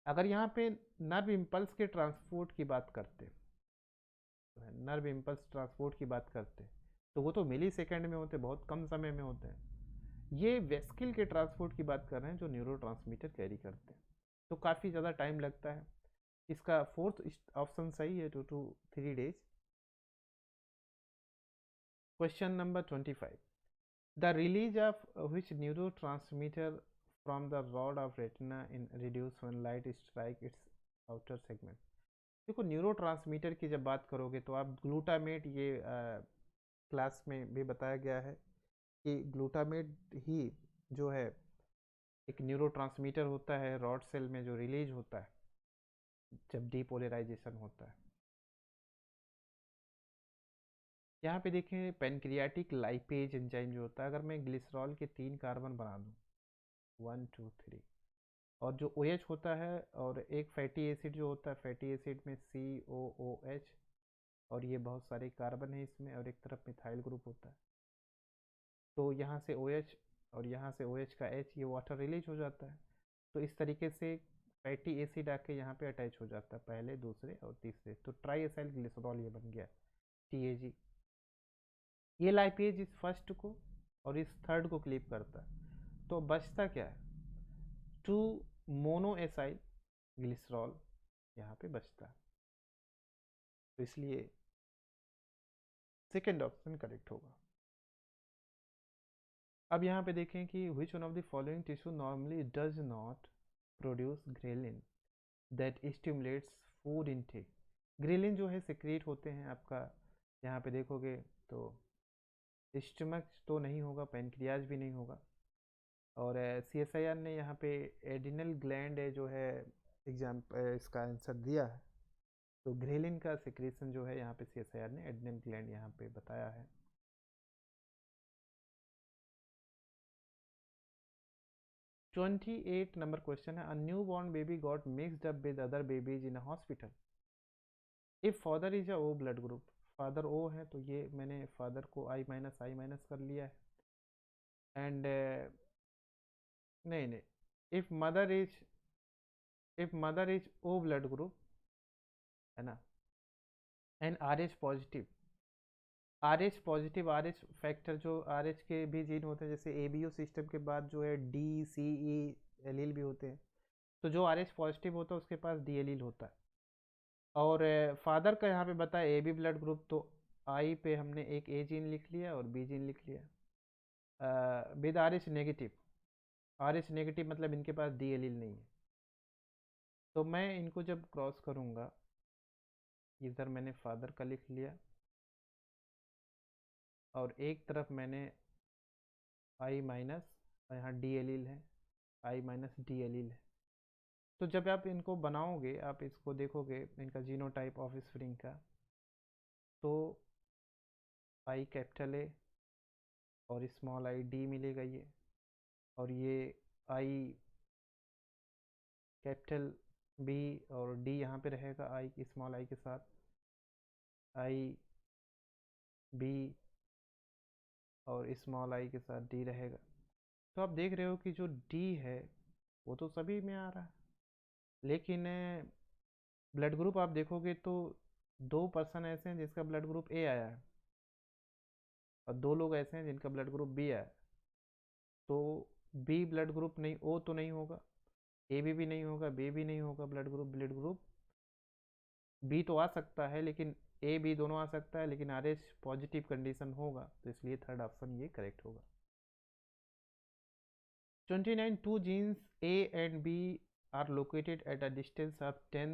[SPEAKER 1] अगर यहाँ पे नर्व इम्पल्स के ट्रांसपोर्ट की बात करते हैं, नर्व इम्पल्स ट्रांसपोर्ट की बात करते हैं, तो वो तो मिली सेकेंड में होते हैं, बहुत कम समय में होते हैं। ये वेस्किल के ट्रांसपोर्ट की बात कर रहे हैं जो न्यूरो कैरी करते हैं, तो काफ़ी ज़्यादा टाइम लगता है। इसका फोर्थ ऑप्शन सही है, 2 to 3 days। Question number 25. The release of which neurotransmitter from the rod of retina in reduce when light strike its outer segment। देखो, न्यूरोट्रांसमीटर की जब बात करोगे तो आप ग्लूटामेट, ये क्लास में भी बताया गया है कि ग्लूटामेट ही जो है एक न्यूरोट्रांसमीटर होता है रॉड सेल में, जो रिलीज होता है जब डीपोलराइजेशन होता है। यहाँ पे देखें, पेनक्रियाटिक लाइपेज एंजाइम जो होता है, अगर मैं ग्लिसरॉल के 3 कार्बन बना दूँ, 1 2 3, और जो OH होता है, और एक फैटी एसिड जो होता है, फैटी एसिड में COOH, और ये बहुत सारे कार्बन है इसमें, और एक तरफ मिथाइल ग्रुप होता है, तो यहाँ से OH और यहाँ से OH का H, ये वाटर रिलीज हो जाता है। तो इस तरीके से फैटी एसिड आके यहाँ पे अटैच हो जाता है, पहले, दूसरे और तीसरे, तो ट्राई एसाइल ग्लिसरॉल ये बन गया, TAG। ये लाइपेज इस फर्स्ट को और इस थर्ड को क्लीव करता है, तो बचता क्या है, 2 मोनो एसाइल ग्लिसरॉल यहाँ पे बचता है, तो इसलिए सेकेंड ऑप्शन करेक्ट होगा। अब यहाँ पे देखें कि which one of the following tissue normally does not produce ghrelin that stimulates food intake। Ghrelin जो है सिक्रेट होते हैं आपका, यहाँ पे देखोगे तो स्टमक तो नहीं होगा, पेनक्रियाज भी नहीं होगा, और CSIR ने यहाँ पे एडिनल ग्लैंड जो है एग्जाम इसका आंसर दिया है, तो ग्रेलिन का सिक्रेशन जो है यहाँ पे CSIR ने एडिनल ग्लैंड यहाँ पे बताया है। 28 नंबर क्वेश्चन है, a new born baby got mixed up with other babies in a hospital if father is a O blood group. Father O है, तो ये मैंने फादर को I माइनस कर लिया है, एंड नहीं नहीं, if mother is O blood group, है ना, and RH positive, RH positive, RH factor, जो RH के भी जीन होते हैं, जैसे ABO सिस्टम के बाद जो है DCE एलील भी होते हैं, तो जो RH पॉजिटिव होता है उसके पास D एलील होता है। और फादर का यहाँ पे बताया AB ब्लड ग्रुप, तो I पे हमने एक A जीन लिख लिया और B जीन लिख लिया। With RH negative, RH negative मतलब इनके पास D एलील नहीं है, तो मैं इनको जब क्रॉस करूँगा, इधर मैंने फादर का लिख लिया और एक तरफ मैंने I माइनस, और यहाँ D एलील है, I माइनस D एलील है। तो जब आप इनको बनाओगे, आप इसको देखोगे इनका जीनोटाइप ऑफ स्प्रिंग का, तो I कैपिटल A और स्मॉल I D मिलेगा ये, और ये I कैपिटल B और D यहाँ पे रहेगा, I स्मॉल I के साथ, I B और स्मॉल I के साथ D रहेगा। तो आप देख रहे हो कि जो D है वो तो सभी में आ रहा है, लेकिन ब्लड ग्रुप आप देखोगे तो 2 पर्सन ऐसे हैं जिसका ब्लड ग्रुप A आया है, और 2 लोग ऐसे हैं जिनका ब्लड ग्रुप B आया है, तो B ब्लड ग्रुप नहीं, O तो नहीं होगा, ए भी नहीं होगा, बी भी नहीं होगा, ब्लड ग्रुप बी तो आ सकता है, लेकिन ए बी दोनों आ सकता है, लेकिन आर एच पॉजिटिव कंडीशन होगा, तो इसलिए थर्ड ऑप्शन ये करेक्ट होगा। 29 two genes A and B are located at a distance of 10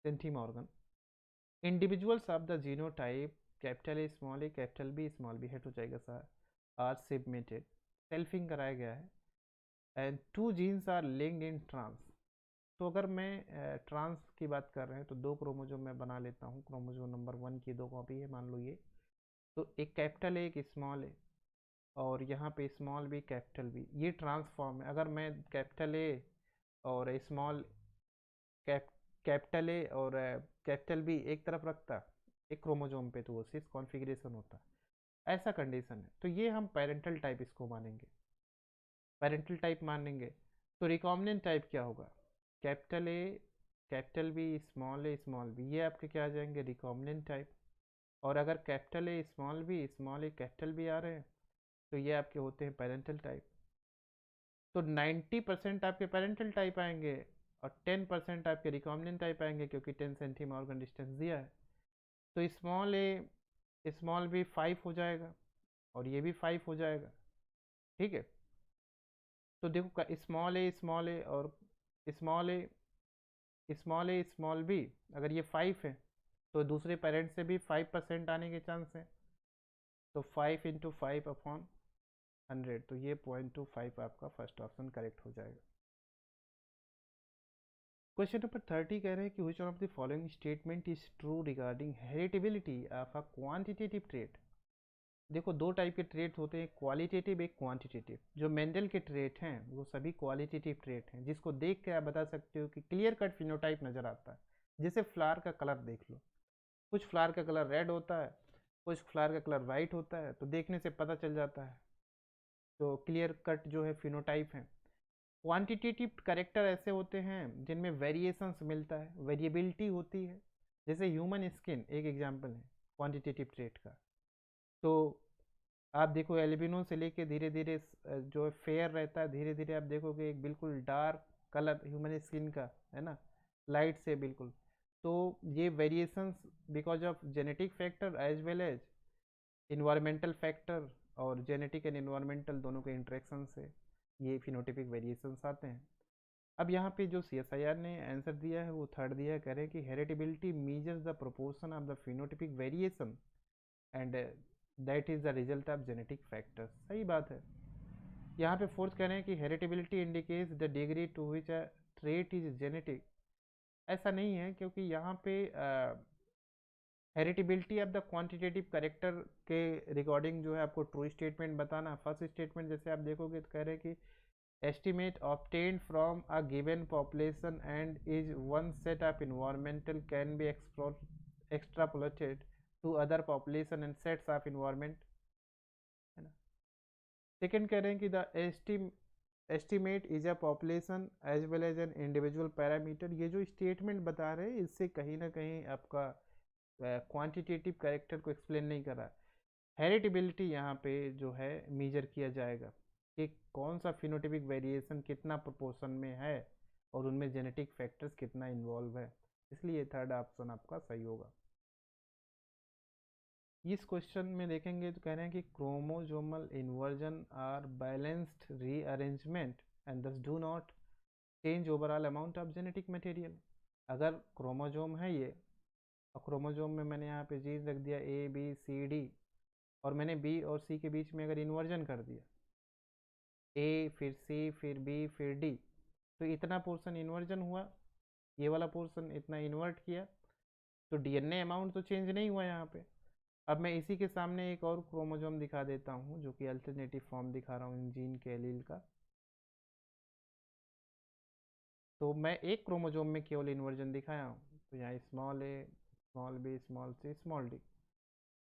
[SPEAKER 1] centimorgan. Individuals of the genotype capital A small A capital B small B हेड हो जाएगा सर, आर सबमिटेड, सेल्फिंग कराया गया है, and two genes are linked in trans. तो अगर मैं ट्रांस की बात कर रहे हैं तो दो क्रोमोजोम मैं बना लेता हूँ, क्रोमोजोम नंबर 1 की दो कॉपी है मान लो ये, तो एक कैपिटल ए एक स्मॉल ए, और यहाँ पे स्मॉल बी कैपिटल बी, ये ट्रांसफॉर्म है। अगर मैं कैपिटल ए और स्मॉल कैपिटल ए और कैपिटल बी एक तरफ रखता एक क्रोमोजोम पे, तो वो सिस कॉन्फ़िगरेशन होता, ऐसा कंडीशन है। तो ये हम पेरेंटल टाइप इसको मानेंगे, पेरेंटल टाइप मानेंगे। तो रिकॉम्बिनेंट टाइप क्या होगा, capital A capital B small B, ये आपके क्या आ जाएंगे रिकॉम्बिनेंट टाइप। और अगर capital A small A capital B आ रहे हैं तो ये आपके होते हैं पेरेंटल टाइप। तो 90% आपके पेरेंटल टाइप आएंगे और 10% आपके रिकॉम्बिनेंट टाइप आएंगे, क्योंकि 10 सेंटीमॉर्गन डिस्टेंस दिया है। तो स्मॉल ए स्मॉल बी 5 हो जाएगा और ये भी 5 हो जाएगा, ठीक है। तो देखो स्मॉल ए और स्मॉल ए स्मॉल बी, अगर ये 5 है तो दूसरे पेरेंट से भी 5% आने के चांस हैं, तो 5 इंटू 5/100, तो ये 0.25 आपका फर्स्ट ऑप्शन करेक्ट हो जाएगा। क्वेश्चन नंबर 30 कह रहे हैं कि which one of the following statement is true regarding heritability of a quantitative trait. देखो दो टाइप के ट्रेट होते हैं, क्वालिटेटिव एक क्वांटिटेटिव। जो मेंडल के ट्रेट हैं वो सभी क्वालिटेटिव ट्रेट हैं, जिसको देख के आप बता सकते हो कि क्लियर कट फिनोटाइप नज़र आता है। जैसे फ्लावर का कलर देख लो, कुछ फ्लावर का कलर रेड होता है, कुछ फ्लावर का कलर वाइट होता है, तो देखने से पता चल जाता है, तो क्लियर कट जो है फिनोटाइप है। क्वांटिटेटिव करेक्टर ऐसे होते हैं जिनमें वेरिएशंस मिलता है, वेरिएबिलिटी होती है। जैसे ह्यूमन स्किन एक एग्जांपल है क्वांटिटेटिव ट्रेट का। तो आप देखो एल्बिनो से लेके धीरे धीरे जो फेयर रहता है, धीरे धीरे आप देखोगे एक बिल्कुल डार्क कलर ह्यूमन स्किन का, है ना, लाइट से बिल्कुल। तो ये variations because of genetic factor as well as environmental factor, और जेनेटिक एंड इन्वायरमेंटल दोनों के इंटरेक्शन से ये फिनोटिपिक वेरिएशंस आते हैं। अब यहाँ पे जो CSIR ने आंसर दिया है वो थर्ड दिया है, कह रहे हैं कि heritability measures the proportion of the phenotypic variation and that is the result of genetic factors. सही बात है। यहाँ पे फोर्थ कह रहे हैं कि heritability indicates the degree to which a trait is genetic. ऐसा नहीं है, क्योंकि यहाँ पे heritability of the quantitative character के रिकॉर्डिंग जो है आपको ट्रू स्टेटमेंट बताना। फर्स्ट स्टेटमेंट जैसे आप देखोगे तो कह रहे हैं कि estimate obtained from a given population and is one set of environmental can be extrapolated to other population and sets of environment, है ना। सेकेंड कह रहे हैं कि the estimate is a population as well as an individual parameter। ये जो स्टेटमेंट बता रहे हैं इससे कहीं ना कहीं आपका क्वांटिटेटिव कैरेक्टर को एक्सप्लेन नहीं कर रहा। हेरिटेबिलिटी यहाँ पे जो है मेजर किया जाएगा कि कौन सा फिनोटिपिक वेरिएशन कितना प्रोपोर्शन में है और उनमें जेनेटिक फैक्टर्स कितना इन्वॉल्व है, इसलिए थर्ड ऑप्शन आपका सही होगा। इस क्वेश्चन में देखेंगे तो कह रहे हैं कि chromosomal inversion are balanced rearrangement and thus do not change overall amount of genetic material. अगर क्रोमोजोम है ये, और क्रोमोजोम में मैंने यहाँ पे जीन रख दिया ABCD, और मैंने B और C के बीच में अगर इन्वर्जन कर दिया A फिर C फिर B फिर D, तो इतना पोर्शन इन्वर्जन हुआ, ये वाला पोर्शन इतना इन्वर्ट किया, तो DNA अमाउंट तो चेंज नहीं हुआ यहाँ पे। अब मैं इसी के सामने एक और क्रोमोजोम दिखा देता हूँ, जो कि अल्टरनेटिव फॉर्म दिखा रहा हूँ जीन के एलील का। तो मैं एक क्रोमोजोम में केवल इन्वर्जन दिखाया हूँ, तो यहाँ small a small b small c small d।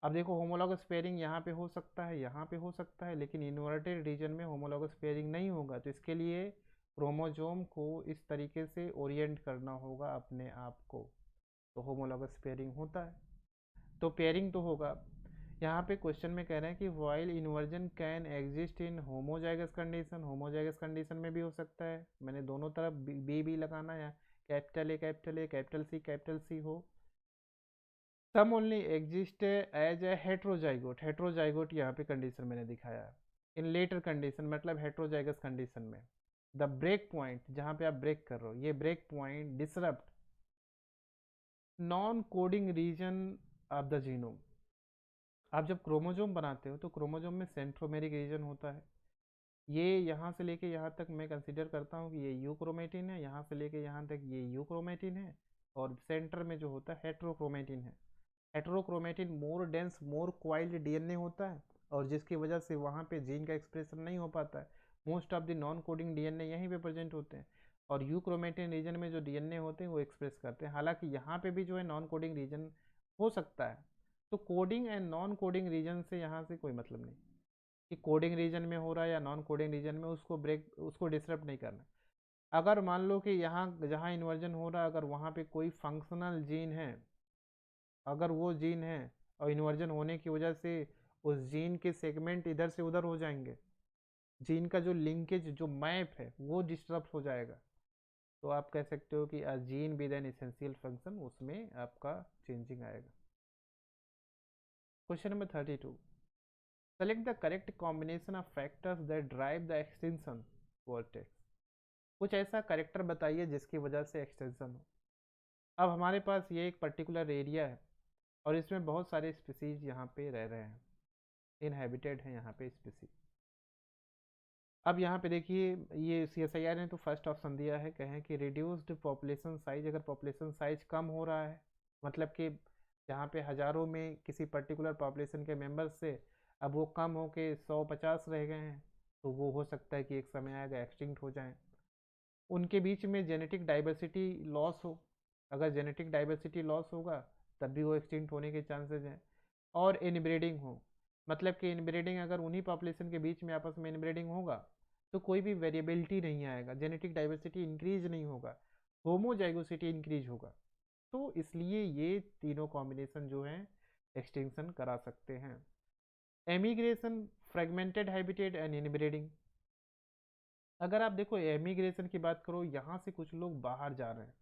[SPEAKER 1] अब देखो होमोलॉगस पेयरिंग यहाँ पे हो सकता है, यहाँ पे हो सकता है, लेकिन इन्वर्टेड रीजन में होमोलॉगस पेयरिंग नहीं होगा। तो इसके लिए क्रोमोजोम को इस तरीके से ओरिएंट करना होगा अपने आप को, तो होमोलॉगस पेयरिंग होता है। तो पेयरिंग तो होगा। यहाँ पे क्वेश्चन में कह रहे हैं कि while inversion can exist in homozygous condition, homozygous condition में भी हो सकता है, मैंने दोनों तरफ बी लगाना है, capital A capital A capital C हो। Some only exist as a heterozygote, heterozygote यहाँ पे कंडीशन मैंने दिखाया है। इन लेटर कंडीशन मतलब हेट्रोजाइगस कंडीशन में द ब्रेक पॉइंट, जहाँ पे आप ब्रेक कर रहे हो, ये break point disrupt non coding region of the genome. आप जब क्रोमोजोम बनाते हो तो क्रोमोजोम में सेंट्रोमेरिक रीजन होता है, ये यहाँ से लेके यहाँ तक मैं कंसिडर करता हूँ कि ये यू क्रोमेटिन है, यहाँ से लेके यहाँ तक ये यू क्रोमेटिन है, और सेंटर में जो होता है हेट्रोक्रोमेटिन है। हेट्रोक्रोमेटिन मोर डेंस मोर क्वाइल्ड डीएनए होता है, और जिसकी वजह से वहाँ पे जीन का एक्सप्रेशन नहीं हो पाता है। Most of the non coding DNA यहीं पे प्रेजेंट होते हैं, और यू क्रोमेटिन रीजन में जो डीएनए होते हैं वो एक्सप्रेस करते हैं। हालांकि यहाँ पे भी जो है नॉन कोडिंग रीजन हो सकता है, तो coding and non coding reason से यहाँ से कोई मतलब नहीं कि कोडिंग रीजन में हो रहा है या नॉन कोडिंग रीजन में, उसको डिसरप्ट नहीं करना। अगर मान लो कि यहाँ जहाँ इन्वर्जन हो रहा है अगर वहाँ पे कोई फंक्शनल जीन है, अगर वो जीन है और इन्वर्जन होने की वजह से उस जीन के सेगमेंट इधर से उधर हो जाएंगे, जीन का जो लिंकेज जो मैप है वो डिस्टर्ब हो जाएगा, तो आप कह सकते हो कि a gene with an essential function, उसमें आपका चेंजिंग आएगा। Question number 32, select the correct combination of factors that drive the extension vertex. कुछ ऐसा करेक्टर बताइए जिसकी वजह से एक्सटेंशन हो। अब हमारे पास ये एक पर्टिकुलर एरिया है और इसमें बहुत सारे स्पीसीज यहाँ पे रह रहे हैं, इनहेबिटेड हैं यहाँ पे स्पीसीज। अब यहाँ पे देखिए ये CSIR ने तो फर्स्ट ऑप्शन दिया है, कहें कि रिड्यूस्ड पॉपुलेशन साइज। अगर पॉपुलेशन साइज कम हो रहा है मतलब कि जहाँ पे हज़ारों में किसी पर्टिकुलर पॉपुलेशन के मेंबर्स से अब वो कम हो के 150 रह गए हैं, तो वो हो सकता है कि एक समय आएगा एक्सटिंक्ट हो जाएं। उनके बीच में जेनेटिक डाइवर्सिटी लॉस हो, अगर जेनेटिक डाइवर्सिटी लॉस होगा तब भी वो एक्सटिंक्ट होने के चांसेस हैं। और इनब्रीडिंग हो, मतलब कि इनब्रीडिंग अगर उन्हीं पॉपुलेशन के बीच में आपस में इनब्रीडिंग होगा तो कोई भी वेरिएबिलिटी नहीं आएगा, जेनेटिक डाइवर्सिटी इंक्रीज नहीं होगा, होमोजाइगोसिटी इंक्रीज होगा। तो इसलिए ये तीनों कॉम्बिनेशन जो हैं एक्सटिंक्शन करा सकते हैं। Emigration, fragmented habitat and inbreeding. अगर आप देखो एमिग्रेशन की बात करो, यहाँ से कुछ लोग बाहर जा रहे हैं,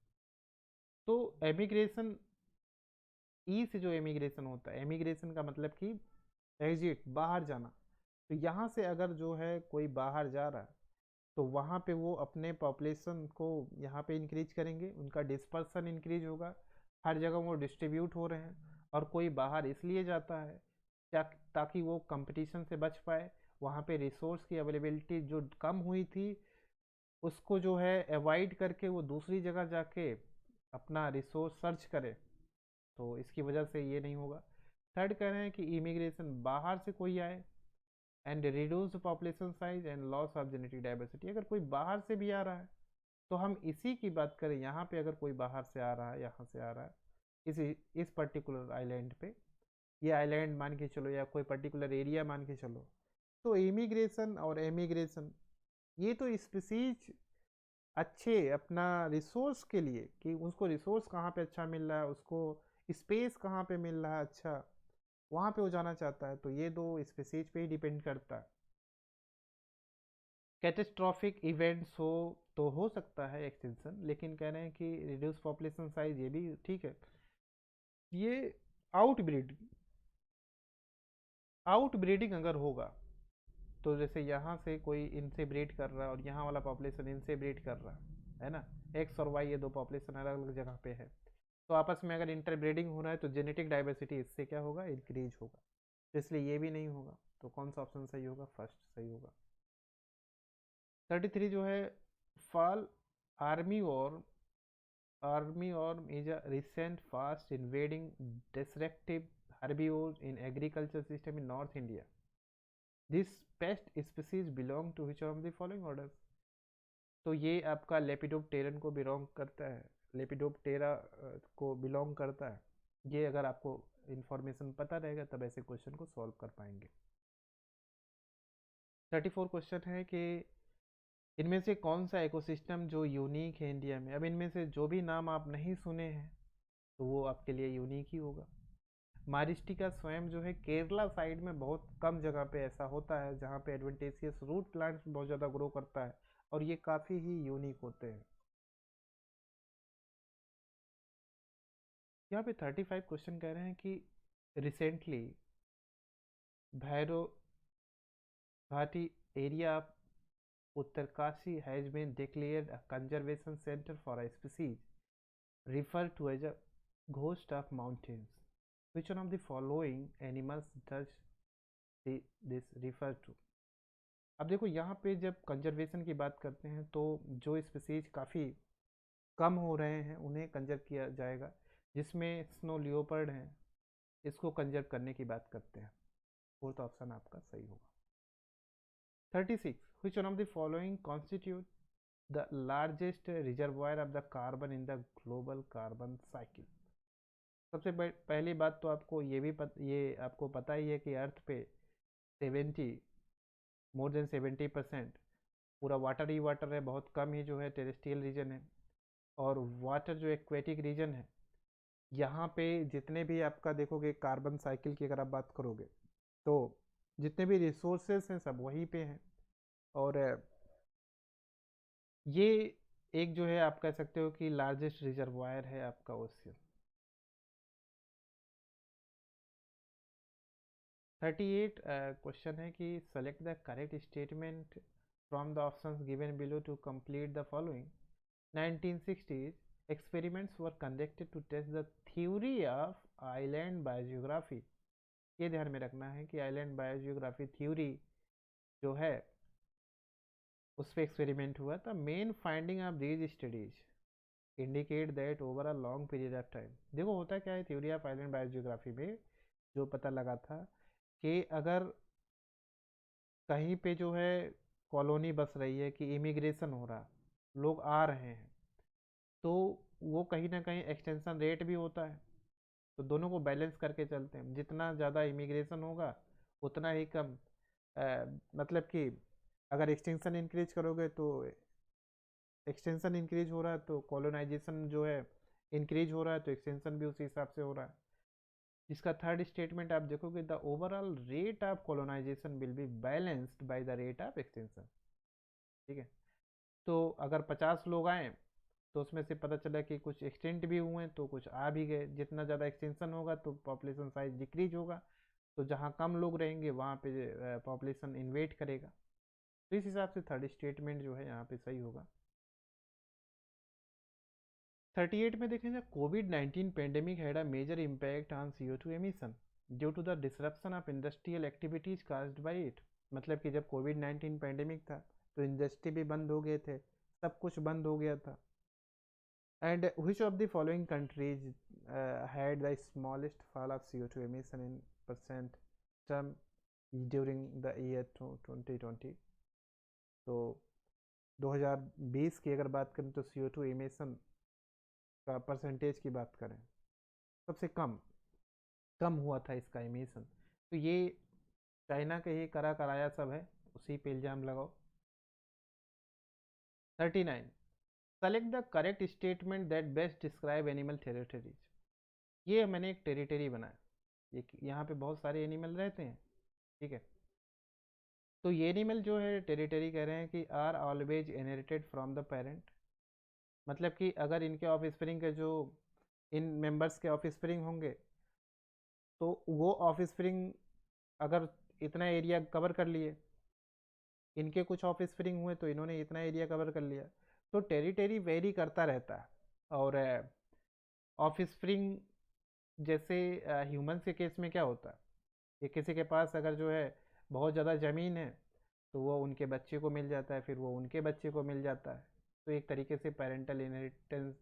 [SPEAKER 1] तो एमिग्रेशन ई से जो एमिग्रेशन होता है, एमिग्रेशन का मतलब कि एग्जिट, बाहर जाना, तो यहाँ से अगर जो है कोई बाहर जा रहा है तो वहाँ पे वो अपने पॉपुलेशन को यहाँ पे इंक्रीज करेंगे, उनका डिस्पर्सन इंक्रीज होगा, हर जगह वो डिस्ट्रीब्यूट हो रहे हैं। और कोई बाहर इसलिए जाता है ताकि वो कंपटीशन से बच पाए, वहाँ पे रिसोर्स की अवेलेबिलिटी जो कम हुई थी उसको जो है अवॉइड करके वो दूसरी जगह जाके अपना रिसोर्स सर्च करे, तो इसकी वजह से ये नहीं होगा। थर्ड कह रहे हैं कि इमिग्रेशन, बाहर से कोई आए and reduce population size and loss of genetic diversity. अगर कोई बाहर से भी आ रहा है तो हम इसी की बात करें, यहाँ पे अगर कोई बाहर से आ रहा है, यहाँ से आ रहा है इस पर्टिकुलर आइलैंड पे, ये आइलैंड मान के चलो या कोई पर्टिकुलर एरिया मान के चलो, तो इमिग्रेशन और एमिग्रेशन ये तो स्पीसीज अच्छे अपना रिसोर्स के लिए, कि उसको रिसोर्स कहाँ पे अच्छा मिल रहा है, उसको स्पेस कहाँ पे मिल रहा है अच्छा, वहाँ पे वो जाना चाहता है, तो ये दो स्पीसीज पे ही डिपेंड करता है। कैटेस्ट्रॉफिक इवेंट्स हो तो हो सकता है एक्सटेंशन, लेकिन कह रहे हैं कि रिड्यूस पॉपुलेशन साइज ये भी ठीक है। ये आउटब्रीडिंग अगर होगा तो जैसे यहाँ से कोई इनसे ब्रीड कर रहा है और यहाँ वाला पॉपुलेशन इनसे ब्रीड कर रहा है ना, एक्स और वाई ये दो पॉपुलेशन अलग अलग जगह पे है, तो आपस में अगर इंटरब्रीडिंग हो रहा है तो जेनेटिक डाइवर्सिटी इससे क्या होगा, इंक्रीज होगा, तो इसलिए ये भी नहीं होगा। तो कौन सा ऑप्शन सही होगा, फर्स्ट सही होगा। 33 जो है, फॉल आर्मी और is a recent fast invading disruptive herbivore in agriculture system in North India. This pest species belong to which of the following orders? तो ये आपका लेपिडोप्टेरन को बिलोंग करता है, लेपिडोप्टेरा को बिलोंग करता है। ये अगर आपको इंफॉर्मेशन पता रहेगा तब ऐसे क्वेश्चन को सॉल्व कर पाएंगे। 34 क्वेश्चन है कि इनमें से कौन सा इकोसिस्टम जो यूनिक है इंडिया में। अब इनमें से जो भी नाम आप नहीं सुने हैं तो वो आपके लिए यूनिक ही होगा। मारिस्टिका स्वयं जो है केरला साइड में बहुत कम जगह पे ऐसा होता है जहाँ पे एडवेंटेशियस रूट प्लांट्स बहुत ज़्यादा ग्रो करता है और ये काफ़ी ही यूनिक होते हैं। यहाँ पे 35 क्वेश्चन कह रहे हैं कि recently Bhairo Ghati area of Uttarkashi has been declared a conservation centre for a species referred to as a ghost of mountains. Which one of the following animals does this refer to? अब देखो यहाँ पे जब कंजर्वेशन की बात करते हैं तो जो स्पीसीज काफ़ी कम हो रहे हैं उन्हें कंजर्व किया जाएगा, जिसमें स्नो लियोपर्ड हैं, इसको कंजर्व करने की बात करते हैं। फोर्थ ऑप्शन आपका सही होगा। 36 which one of the following constitute the largest reservoir of the carbon in the global carbon cycle? सबसे पहली बात तो आपको ये आपको पता ही है कि अर्थ पे 70% पूरा वाटर ही वाटर है, बहुत कम ही जो है टेरेस्ट्रियल रीजन है। और वाटर जो एक्वेटिक रीजन है, यहाँ पे जितने भी आपका देखोगे कार्बन साइकिल की अगर आप बात करोगे तो जितने भी रिसोर्सेस हैं सब वहीं पे हैं। और ये एक जो है आप कह सकते हो कि लार्जेस्ट रिजर्वायर है आपका ओशियन। 38 क्वेश्चन है कि select the correct statement from the options given below to complete the following. 1960s experiments were conducted to test the theory of island biogeography। ये ध्यान में रखना है कि आइलैंड बायोजियोग्राफी थ्योरी जो है उस पर एक्सपेरिमेंट हुआ था। Main finding of these studies indicate that over a long period of time. देखो होता क्या है थ्योरी ऑफ आइलैंड बायोजियोग्राफी में जो पता लगा था कि अगर कहीं पे जो है कॉलोनी बस रही है, कि इमिग्रेशन हो रहा, लोग आ रहे हैं, तो वो कहीं ना कहीं एक्सटेंशन रेट भी होता है। तो दोनों को बैलेंस करके चलते हैं, जितना ज़्यादा इमिग्रेशन होगा उतना ही कम मतलब कि अगर एक्सटेंशन इंक्रीज करोगे तो एक्सटेंशन इंक्रीज हो रहा है तो कॉलोनाइजेशन जो है इंक्रीज हो रहा है, तो एक्सटेंशन भी उसी हिसाब से हो रहा है। इसका थर्ड स्टेटमेंट आप देखोगे the overall rate of colonisation will be balanced by the rate of extension. ठीक है, तो अगर 50 लोग आए तो उसमें से पता चला कि कुछ एक्सटेंट भी हुए तो कुछ आ भी गए। जितना ज़्यादा एक्सटेंशन होगा तो पॉपुलेशन साइज डिक्रीज होगा, तो जहाँ कम लोग रहेंगे वहाँ पे पॉपुलेशन इन्वेट करेगा। तो इस हिसाब से थर्ड स्टेटमेंट जो है यहाँ पे सही होगा। 38 में देखेंगे कोविड-19 pandemic had a major impact on CO2 emission due to the disruption of industrial activities caused by it. मतलब कि जब कोविड-19 पेंडेमिक था तो इंडस्ट्री भी बंद हो गए थे, सब कुछ बंद हो गया था। And which of the following countries had the smallest fall of CO2 emission in percent term during the year 2020? तो 2020 की अगर बात करें तो CO2 emission का परसेंटेज की बात करें, सबसे कम कम हुआ था इसका एमिशन। तो ये चाइना के ही करा कराया सब है, उसी पे इल्ज़ाम लगाओ। 39 select the correct statement that best describe animal territories. ये मैंने एक टेरिटरी बनाया, ये यहाँ पे बहुत सारे एनिमल रहते हैं। ठीक है, तो ये एनिमल जो है टेरिटरी कह रहे हैं कि are always inherited from the parent. मतलब कि अगर इनके ऑफ स्प्रिंग के जो इन मेंबर्स के ऑफ स्प्रिंग होंगे तो वो ऑफ स्प्रिंग अगर इतना एरिया कवर कर लिए, इनके कुछ ऑफ स्प्रिंग हुए तो इन्होंने इतना एरिया कवर कर लिया। तो टेरिटरी वेरी करता रहता है। और ऑफ स्प्रिंग जैसे ह्यूमंस के केस में क्या होता है, ये किसी के पास अगर जो है बहुत ज़्यादा ज़मीन है तो वो उनके बच्चे को मिल जाता है, फिर वो उनके बच्चे को मिल जाता है। तो एक तरीके से पेरेंटल इनहेरिटेंस,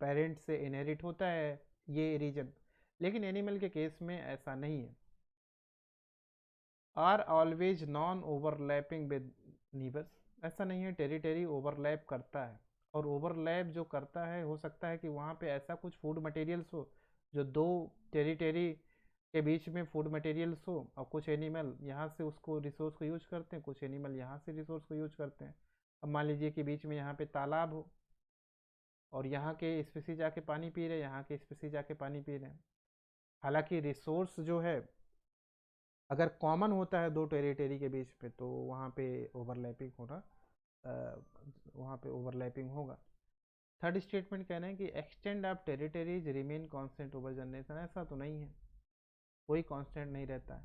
[SPEAKER 1] पेरेंट से इनहेरिट होता है ये रीजन। लेकिन एनिमल के केस में ऐसा नहीं है। Are always non overlapping with neighbours, ऐसा नहीं है, टेरिटरी ओवरलैप करता है। और ओवरलैप जो करता है हो सकता है कि वहाँ पे ऐसा कुछ फूड मटेरियल्स हो जो दो टेरिटरी के बीच में फूड मटेरियल्स हो, और कुछ एनिमल यहाँ से उसको रिसोर्स को यूज करते हैं, कुछ एनिमल यहाँ से रिसोर्स को यूज करते हैं। अब मान लीजिए कि बीच में यहाँ पे तालाब हो और यहाँ के स्पीसीज आके पानी पी रहे हैं, यहाँ के स्पीसीज आके पानी पी रहे हैं, हालांकि रिसोर्स जो है अगर कॉमन होता है दो टेरिटरी के बीच में तो वहाँ पे ओवरलैपिंग होना, वहाँ पे ओवरलैपिंग होगा। थर्ड स्टेटमेंट कहना है कि extend of territories remain constant over generation, ऐसा तो नहीं है, कोई कांस्टेंट नहीं रहता है।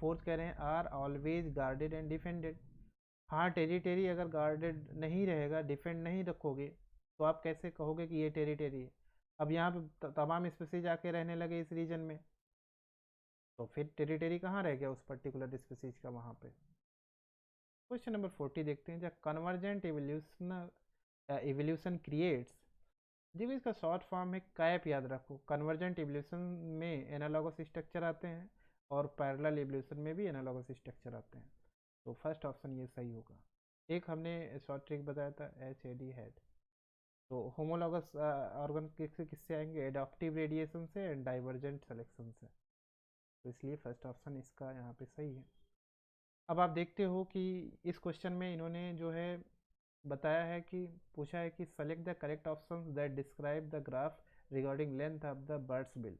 [SPEAKER 1] फोर्थ कह रहे हैं are always guarded and defended. हाँ, टेरिटरी अगर गार्डेड नहीं रहेगा, डिफेंड नहीं रखोगे, तो आप कैसे कहोगे कि ये टेरिटरी है। अब यहाँ पे तमाम स्पीसीज आके रहने लगे इस रीजन में, तो फिर टेरिटरी कहाँ रह गया उस पर्टिकुलर स्पीसीज का वहाँ पे। क्वेश्चन नंबर 40 देखते हैं, जब कन्वर्जेंट इवोल्यूशन क्रिएट्स, देखो इसका शॉर्ट फॉर्म है कैप, याद रखो। कन्वर्जेंट इवोल्यूशन में एनालॉगस स्ट्रक्चर आते हैं और पैरेलल इवोल्यूशन में भी एनालॉगस स्ट्रक्चर आते हैं, तो फर्स्ट ऑप्शन ये सही होगा। एक हमने शॉर्ट ट्रिक बताया था HAD हेड। तो होमोलॉगस ऑर्गन किससे आएंगे, एडाप्टिव रेडिएशन से एंड डाइवर्जेंट सिलेक्शन से, तो इसलिए फर्स्ट ऑप्शन इसका यहाँ पे सही है। अब आप देखते हो कि इस क्वेश्चन में इन्होंने जो है बताया है कि पूछा है कि select the correct option that describe the graph regarding length of the birds bill.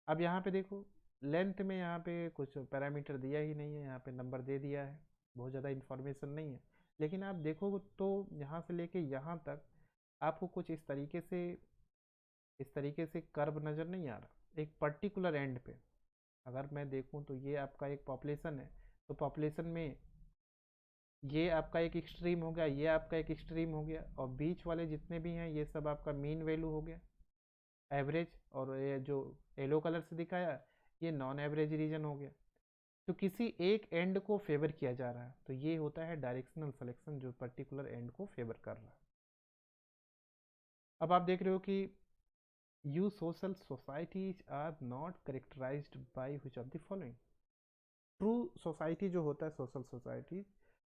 [SPEAKER 1] अब यहाँ पे देखो लेंथ में यहाँ पे कुछ पैरामीटर दिया ही नहीं है, यहाँ पे नंबर दे दिया है, बहुत ज़्यादा इन्फॉर्मेशन नहीं है। लेकिन आप देखो तो यहाँ से लेके यहाँ तक आपको कुछ इस तरीके से कर्व नज़र नहीं आ रहा एक पर्टिकुलर एंड पे। अगर मैं देखूँ तो ये आपका एक पॉपुलेशन है, तो पॉपुलेशन में ये आपका एक एक्सट्रीम हो गया, ये आपका एक एक्सट्रीम हो गया, और बीच वाले जितने भी हैं ये सब आपका मीन वैल्यू हो गया, एवरेज। और ये जो येलो कलर से दिखाया ये नॉन एवरेज रीजन हो गया। तो किसी एक एंड को फेवर किया जा रहा है, तो ये होता है डायरेक्शनल सिलेक्शन, जो पर्टिकुलर एंड को फेवर कर रहा है। अब आप देख रहे हो कि you social societies are not characterised by which of the following. True society जो होता है, सोशल सोसाइटी,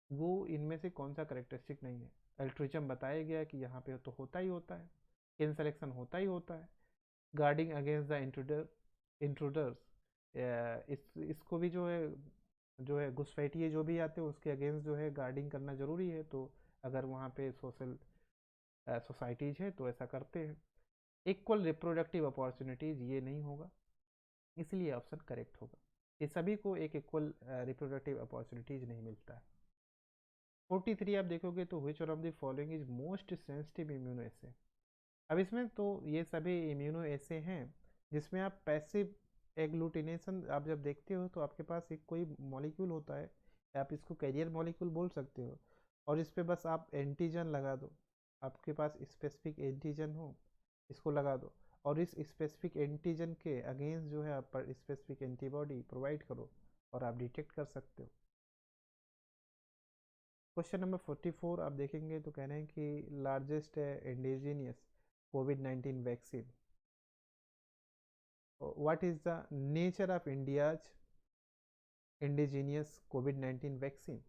[SPEAKER 1] वो इनमें से कौन सा करेक्टरिस्टिक नहीं है। अल्ट्रिज्म बताया गया कि यहाँ पे तो होता ही होता है, किन सिलेक्शन होता ही होता है, गार्डिंग अगेंस्ट द इंट्रूडर्स, इसको भी जो है घुसपैठिए जो भी आते हैं उसके अगेंस्ट जो है गार्डिंग करना ज़रूरी है, तो अगर वहाँ पे सोशल सोसाइटीज़ है तो ऐसा करते हैं। इक्वल रिप्रोडक्टिव अपॉर्चुनिटीज़ ये नहीं होगा, इसलिए ऑप्शन करेक्ट होगा। ये सभी को एक इक्वल रिप्रोडक्टिव अपॉर्चुनिटीज़ नहीं मिलता है। 43 आप देखोगे तो which one of the following is most sensitive immuno assay. अब इसमें तो ये सभी इम्यूनो एसे हैं जिसमें आप पैसिव एग्लूटिनेशन आप जब देखते हो तो आपके पास एक कोई मॉलिक्यूल होता है, आप इसको कैरियर मॉलिक्यूल बोल सकते हो, और इस पे बस आप एंटीजन लगा दो, आपके पास स्पेसिफिक एंटीजन हो, इसको लगा दो, और इस स्पेसिफिक एंटीजन के अगेंस्ट जो है आप स्पेसिफिक एंटीबॉडी प्रोवाइड करो और आप डिटेक्ट कर सकते हो। क्वेश्चन नंबर 44 आप देखेंगे तो कह रहे हैं कि largest indigenous covid vaccine, what is the nature of India's indigenous covid vaccine.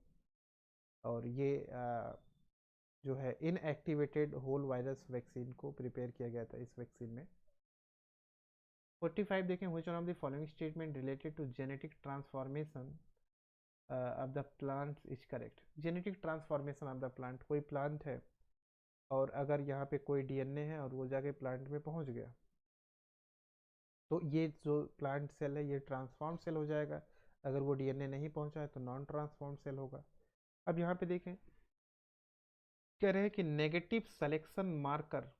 [SPEAKER 1] और ये जो है इनएक्टिवेटेड होल वायरस वैक्सीन को प्रिपेयर किया गया था इस वैक्सीन में। 45 देखें, which one of the following statement related to genetic transformation of the plant is correct. Genetic transformation of the plant, कोई प्लांट है और अगर यहाँ पे कोई डीएनए है और वो जाके प्लांट में पहुँच गया, तो ये जो प्लांट सेल है ये ट्रांसफॉर्म सेल हो जाएगा। अगर वो डीएनए नहीं पहुँचा है तो नॉन ट्रांसफॉर्म सेल होगा। अब यहाँ पे देखें, कह रहे हैं कि नेगेटिव सिलेक्शन मार्कर,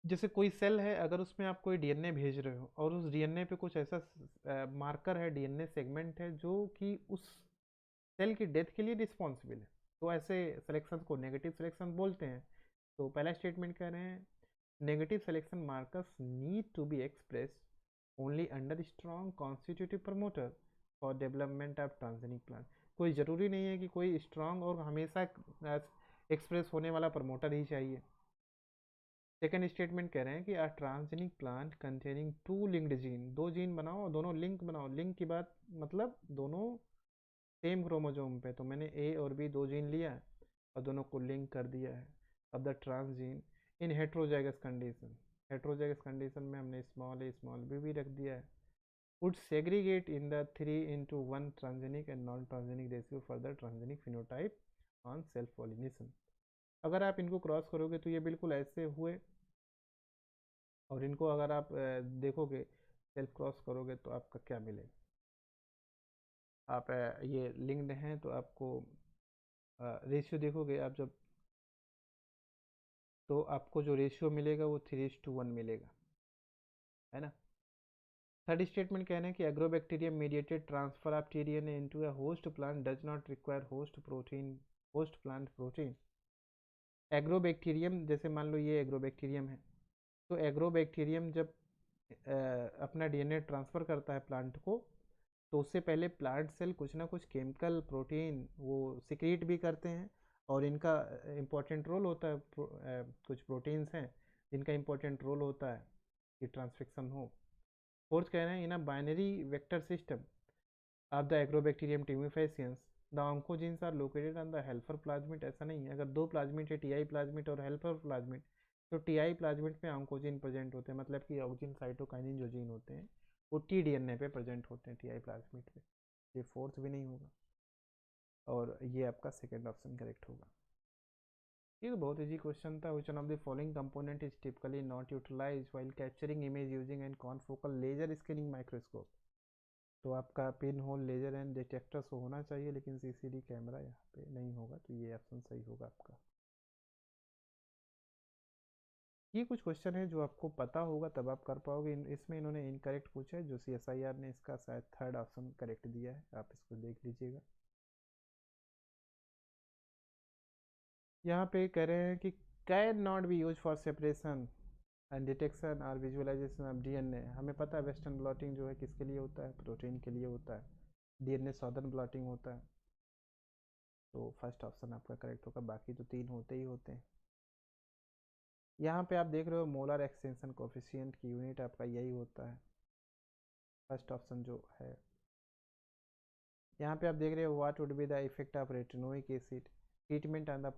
[SPEAKER 1] जैसे कोई सेल है अगर उसमें आप कोई डीएनए भेज रहे हो और उस डीएनए पे कुछ ऐसा मार्कर है, डीएनए सेगमेंट है जो कि उस सेल की डेथ के लिए रिस्पॉन्सिबल है, तो ऐसे सिलेक्शन को नेगेटिव सिलेक्शन बोलते हैं। तो पहला स्टेटमेंट कह रहे हैं negative selection markers need to be express only under strong constitutive promoter for development of transgenic plant. कोई ज़रूरी नहीं है कि कोई स्ट्रॉन्ग और हमेशा एक्सप्रेस होने वाला प्रमोटर ही चाहिए। सेकेंड स्टेटमेंट कह रहे हैं कि अ transgenic plant containing two linked gene, दो जीन बनाओ और दोनों लिंक बनाओ। लिंक की बात मतलब दोनों सेम क्रोमोजोम पे, तो मैंने ए और बी दो जीन लिया और दोनों को लिंक कर दिया है। अब the transgene in heterozygous condition, heterozygous condition में हमने स्मॉल ए स्मॉल बी भी रख दिया है, would segregate in the 3:1 transgenic and non-transgenic ratio for the transgenic phenotype on self pollination। अगर आप इनको क्रॉस करोगे तो ये बिल्कुल ऐसे हुए, और इनको अगर आप देखोगे सेल्फ क्रॉस करोगे तो आपका क्या मिलेगा, आप ये लिंक्ड हैं तो आपको रेशियो देखोगे आप जब, तो आपको जो रेशियो मिलेगा वो 3:1 मिलेगा, है ना। थर्ड स्टेटमेंट कहना है कि agrobacterium mediated transfer of T-DNA into a host plant does not require host plant protein. Agrobacterium, जैसे मान लो ये एग्रोबैक्टीरियम है, तो एग्रोबैक्टीरियम जब अपना डीएनए ट्रांसफ़र करता है प्लांट को, तो उससे पहले प्लांट सेल कुछ ना कुछ केमिकल प्रोटीन वो सिक्रीट भी करते हैं, और इनका इम्पोर्टेंट रोल होता है, कुछ प्रोटीन्स हैं जिनका इम्पोर्टेंट रोल होता है कि ट्रांसक्रिप्शन हो। फोर्थ कह रहे हैं in a binary vector system of the Agrobacterium tumefaciens the oncogenes are located on the helper plasmid. ऐसा नहीं है, अगर दो प्लाज्मिड है, टीआई प्लाज्मिड और हेल्पर प्लाज्मिड, तो टीआई प्लाज्मिड में ऑन्कोजीन प्रेजेंट होते हैं, मतलब कि ऑक्जिन साइटोकाइनिन जो जीन होते हैं वो टीडीएनए पे प्रेजेंट होते हैं टीआई प्लाज्मिड पे। ये फोर्थ भी नहीं होगा, और ये आपका सेकेंड ऑप्शन करेक्ट होगा। ये तो बहुत इजी क्वेश्चन था। Which one of the following component is typically not utilised while capturing image using an confocal laser scanning microscope. तो आपका pin hole laser and detector से होना चाहिए, लेकिन सीसीडी कैमरा यहाँ पे नहीं होगा, तो ये ऑप्शन सही होगा आपका। ये कुछ क्वेश्चन है जो आपको पता होगा तब आप कर पाओगे। इसमें इन्होंने इनकरेक्ट पूछा है, जो CSIR ने इसका शायद थर्ड ऑप्शन करेक्ट दिया है, आप इसको देख लीजिएगा। यहाँ पे कह रहे हैं कि can not be use for separation and detection और विजुअलाइजेशन ऑफ डीएनए। हमें पता है वेस्टर्न ब्लॉटिंग जो है किसके लिए होता है, प्रोटीन के लिए होता है, डीएनए सॉदर्न ब्लॉटिंग होता है। तो फर्स्ट ऑप्शन आपका करेक्ट होगा, बाकी तो तीन होते ही होते हैं। यहाँ पे आप देख रहे हो मोलर एक्सटेंशन कोफिशिएंट की यूनिट आपका यही होता है, फर्स्ट ऑप्शन जो है। यहाँ पे आप देख रहे हो what would be the effect of retinoic acid treatment on the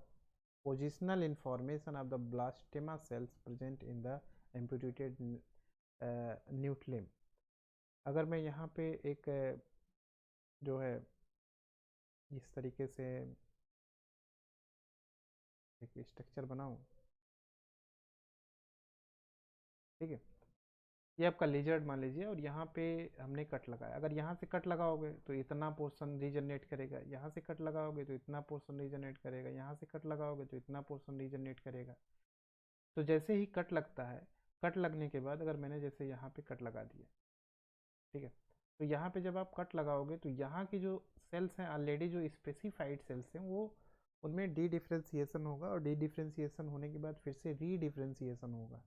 [SPEAKER 1] positional information of the blastema cells present in the amputated nucleum. अगर मैं यहाँ पे एक जो है इस तरीके से एक स्ट्रक्चर बनाऊँ, ठीक है, ये आपका लिजर्ड मान लीजिए, और यहाँ पे हमने कट लगाया। अगर यहाँ से कट लगाओगे तो इतना पोर्शन रीजनरेट करेगा, यहाँ से कट लगाओगे तो इतना पोर्शन रीजनरेट करेगा, यहाँ से कट लगाओगे तो इतना पोर्शन रीजनरेट करेगा। तो जैसे ही कट लगता है, कट लगने के बाद अगर मैंने जैसे यहाँ पे कट लगा दिया, ठीक है, तो यहाँ पे जब आप कट लगाओगे तो यहाँ की जो सेल्स हैं ऑलरेडी जो स्पेसिफाइड सेल्स हैं वो उनमें डी डिफ्रेंसिएशन होगा, और डी डिफ्रेंसिएशन होने के बाद फिर से री डिफ्रेंसिएशन होगा,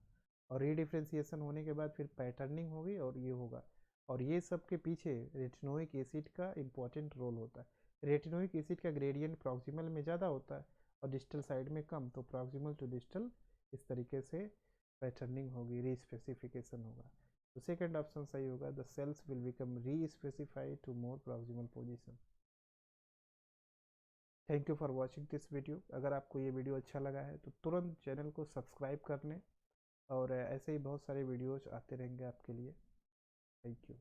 [SPEAKER 1] और री डिफ्रेंसिएशन होने के बाद फिर पैटर्निंग होगी और ये होगा। और ये सब के पीछे रेटिनोइक एसिड का इम्पॉर्टेंट रोल होता है। रेटिनोइक एसिड का ग्रेडियंट प्रॉक्सिमल में ज़्यादा होता है और डिस्टल साइड में कम, तो प्रॉक्सिमल टू डिस्टल इस तरीके से पैटर्निंग होगी, री स्पेसिफिकेशन होगा। तो सेकेंड ऑप्शन सही होगा, the cells will become respecified to more proximal position. Thank you for watching this video. अगर आपको ये वीडियो अच्छा लगा है तो तुरंत चैनल को सब्सक्राइब कर लें, और ऐसे ही बहुत सारे वीडियोज आते रहेंगे आपके लिए। Thank you.